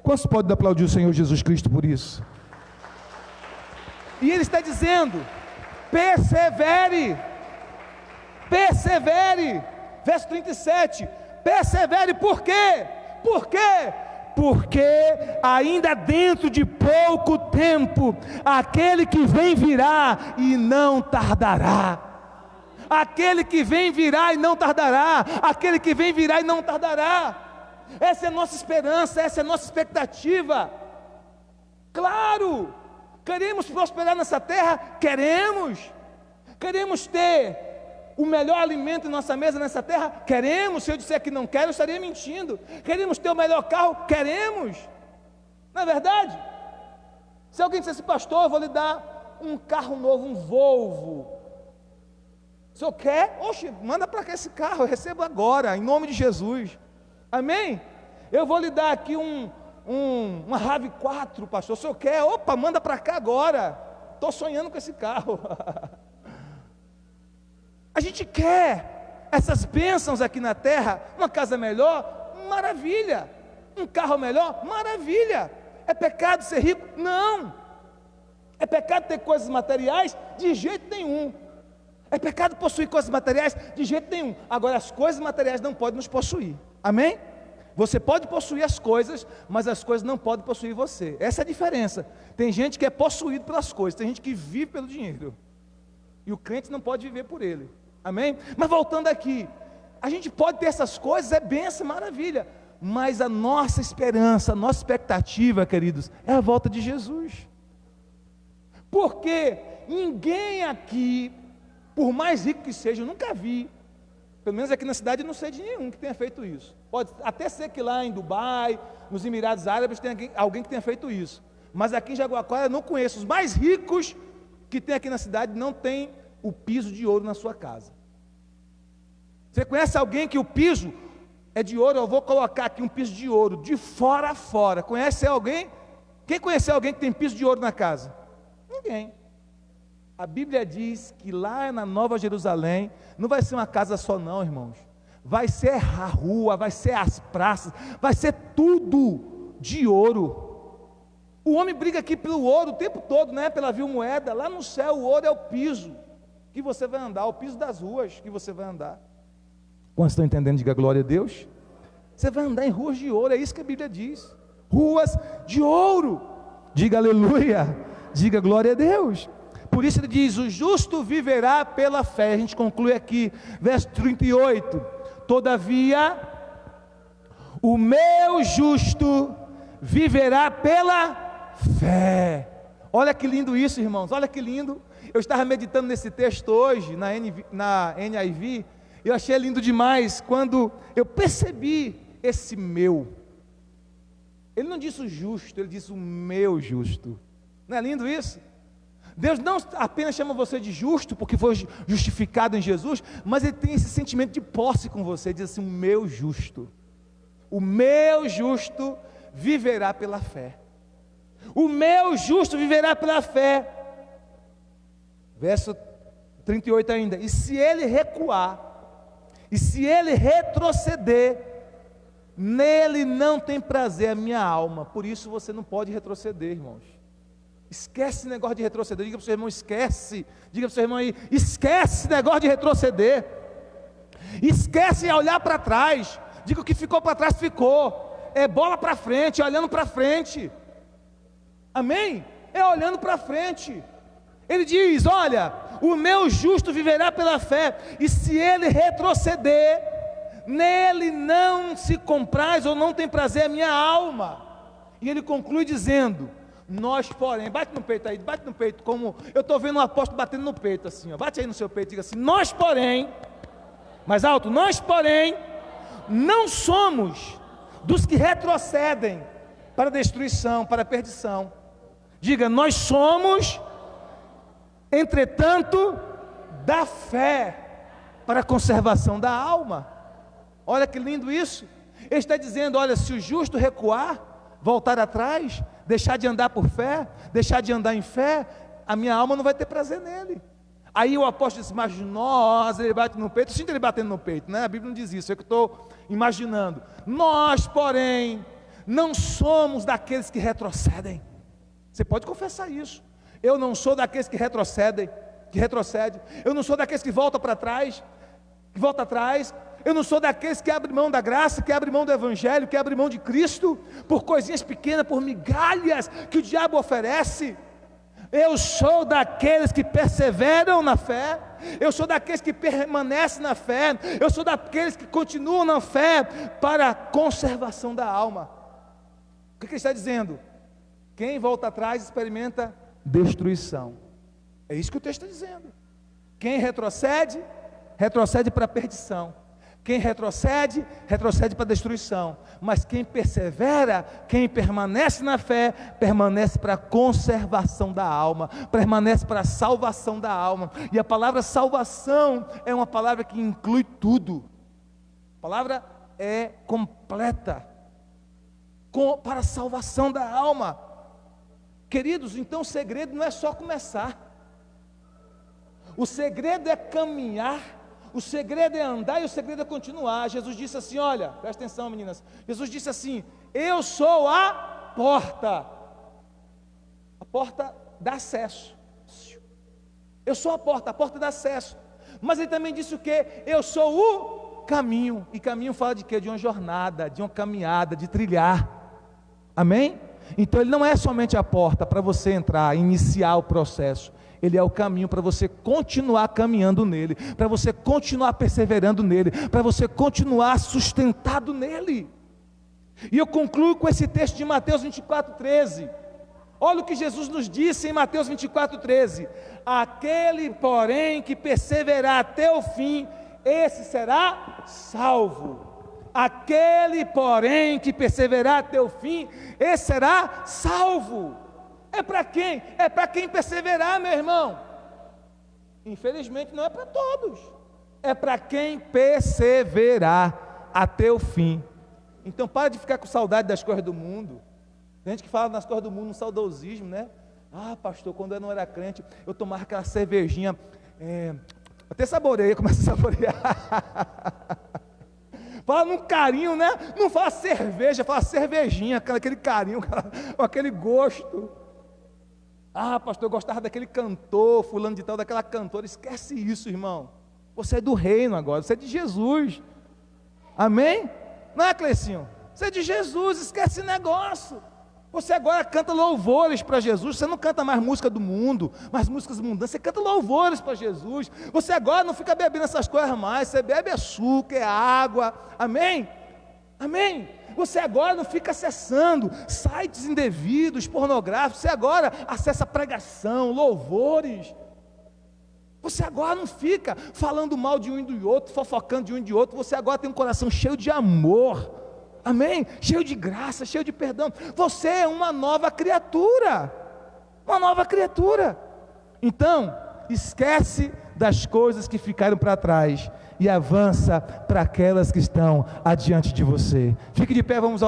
Quantos podem aplaudir o Senhor Jesus Cristo por isso? E Ele está dizendo: persevere, persevere. Verso 37, persevere, por quê? Por quê? Porque ainda dentro de pouco tempo, aquele que vem virá e não tardará. Aquele que vem virá e não tardará. Aquele que vem virá e não tardará. Essa é a nossa esperança, essa é a nossa expectativa. Claro, queremos prosperar nessa terra? Queremos. Queremos ter o melhor alimento em nossa mesa nessa terra? Queremos. Se eu disser que não quero, eu estaria mentindo. Queremos ter o melhor carro? Queremos. Não é verdade? Se alguém dissesse: pastor, eu vou lhe dar um carro novo, um Volvo. O senhor quer? Oxe, manda para cá esse carro, eu recebo agora, em nome de Jesus. Amém? Eu vou lhe dar aqui uma RAV4, pastor. O senhor quer? Opa, manda para cá agora. Estou sonhando com esse carro. A gente quer essas bênçãos aqui na terra. Uma casa melhor? Maravilha. Um carro melhor? Maravilha. É pecado ser rico? Não. É pecado ter coisas materiais? De jeito nenhum. É pecado possuir coisas materiais? De jeito nenhum. Agora, as coisas materiais não podem nos possuir. Amém? Você pode possuir as coisas, mas as coisas não podem possuir você. Essa é a diferença. Tem gente que é possuído pelas coisas, tem gente que vive pelo dinheiro. E o crente não pode viver por ele. Amém? Mas voltando aqui, a gente pode ter essas coisas, é bênção, maravilha. Mas a nossa esperança, a nossa expectativa, queridos, é a volta de Jesus. Porque ninguém aqui, por mais rico que seja, eu nunca vi, pelo menos aqui na cidade eu não sei de nenhum que tenha feito isso. Pode até ser que lá em Dubai, nos Emirados Árabes, tenha alguém que tenha feito isso. Mas aqui em Jaguaquara eu não conheço. Os mais ricos que tem aqui na cidade não tem o piso de ouro na sua casa. Você conhece alguém que o piso é de ouro? Eu vou colocar aqui um piso de ouro, de fora a fora. Conhece alguém? Quem conhece alguém que tem piso de ouro na casa? Ninguém. A Bíblia diz que lá na Nova Jerusalém, não vai ser uma casa só não, irmãos. Vai ser a rua, vai ser as praças, vai ser tudo de ouro. O homem briga aqui pelo ouro o tempo todo, né? Pela vil moeda. Lá no céu o ouro é o piso que você vai andar, o piso das ruas que você vai andar. Quantos estão entendendo? Diga glória a Deus. Você vai andar em ruas de ouro, é isso que a Bíblia diz. Ruas de ouro. Diga aleluia. Diga glória a Deus. Por isso ele diz: o justo viverá pela fé. A gente conclui aqui, verso 38. Todavia, o meu justo viverá pela fé. Olha que lindo isso, irmãos, olha que lindo. Eu estava meditando nesse texto hoje, na NIV, e eu achei lindo demais, quando eu percebi esse meu. Ele não disse o justo, ele disse o meu justo. Não é lindo isso? Deus não apenas chama você de justo, porque foi justificado em Jesus, mas Ele tem esse sentimento de posse com você, diz assim: o meu justo viverá pela fé. O meu justo viverá pela fé. Verso 38 ainda: e se ele recuar, e se ele retroceder, nele não tem prazer a minha alma. Por isso você não pode retroceder, irmãos. Esquece esse negócio de retroceder. Diga para o seu irmão: esquece. Diga para o seu irmão aí: esquece esse negócio de retroceder. Esquece de olhar para trás. Diga: o que ficou para trás ficou. É bola para frente, olhando para frente. Amém? É olhando para frente. Ele diz: olha, o meu justo viverá pela fé, e se ele retroceder, nele não se compraz ou não tem prazer a minha alma. E ele conclui dizendo: nós porém, bate no peito aí, bate no peito, como eu estou vendo um apóstolo batendo no peito assim, ó. Bate aí no seu peito e diga assim: nós porém, mais alto, nós porém, não somos dos que retrocedem para a destruição, para a perdição. Diga: nós somos, entretanto, da fé para a conservação da alma. Olha que lindo isso. Ele está dizendo: olha, se o justo recuar, voltar atrás, deixar de andar por fé, deixar de andar em fé, a minha alma não vai ter prazer nele. Aí o apóstolo disse: mas nós, ele bate no peito. Eu sinto ele batendo no peito, né? A Bíblia não diz isso, é que eu estou imaginando. Nós, porém, não somos daqueles que retrocedem. Você pode confessar isso. Eu não sou daqueles que retrocede. Eu não sou daqueles que volta para trás, que volta atrás. Eu não sou daqueles que abrem mão da graça, que abrem mão do evangelho, que abrem mão de Cristo, por coisinhas pequenas, por migalhas que o diabo oferece. Eu sou daqueles que perseveram na fé. Eu sou daqueles que permanecem na fé. Eu sou daqueles que continuam na fé para a conservação da alma. O que ele está dizendo? Quem volta atrás experimenta destruição. É isso que o texto está dizendo. Quem retrocede, retrocede para a perdição. Quem retrocede, retrocede para a destruição. Mas quem persevera, quem permanece na fé, permanece para a conservação da alma, permanece para a salvação da alma. E a palavra salvação é uma palavra que inclui tudo. A palavra é completa para a salvação da alma. Queridos, então o segredo não é só começar. O segredo é caminhar. O segredo é andar e o segredo é continuar. Jesus disse assim, olha, presta atenção, meninas. Jesus disse assim: eu sou a porta dá acesso. Eu sou a porta dá acesso. Mas ele também disse o quê? Eu sou o caminho. E caminho fala de quê? De uma jornada, de uma caminhada, de trilhar. Amém? Então ele não é somente a porta para você entrar, iniciar o processo. Ele é o caminho para você continuar caminhando nele, para você continuar perseverando nele, para você continuar sustentado nele. E eu concluo com esse texto de Mateus 24:13. Olha o que Jesus nos disse em Mateus 24:13: aquele, porém, que perseverar até o fim, esse será salvo. Aquele, porém, que perseverar até o fim, esse será salvo. É para quem? É para quem perseverar, meu irmão. Infelizmente não é para todos. É para quem perseverar até o fim. Então para de ficar com saudade das coisas do mundo. Tem gente que fala nas coisas do mundo, no saudosismo, né? Ah, pastor, quando eu não era crente, eu tomava aquela cervejinha, até saboreia, começa a saborear. Fala num carinho, né? Não fala cerveja, fala cervejinha, aquele carinho, aquele gosto. Ah, pastor, eu gostava daquele cantor, fulano de tal, daquela cantora. Esquece isso, irmão. Você é do reino agora, você é de Jesus. Amém? Não é, Clecinho? Você é de Jesus, esquece esse negócio. Você agora canta louvores para Jesus. Você não canta mais música do mundo, mais músicas mundanas. Você canta louvores para Jesus. Você agora não fica bebendo essas coisas mais. Você bebe açúcar, é água. Amém? Amém? Você agora não fica acessando sites indevidos, pornográficos. Você agora acessa pregação, louvores. Você agora não fica falando mal de um e do outro, fofocando de um e de outro. Você agora tem um coração cheio de amor. Amém? Cheio de graça, cheio de perdão. Você é uma nova criatura. Uma nova criatura. Então, esquece das coisas que ficaram para trás e avança para aquelas que estão adiante de você. Fique de pé, vamos orar.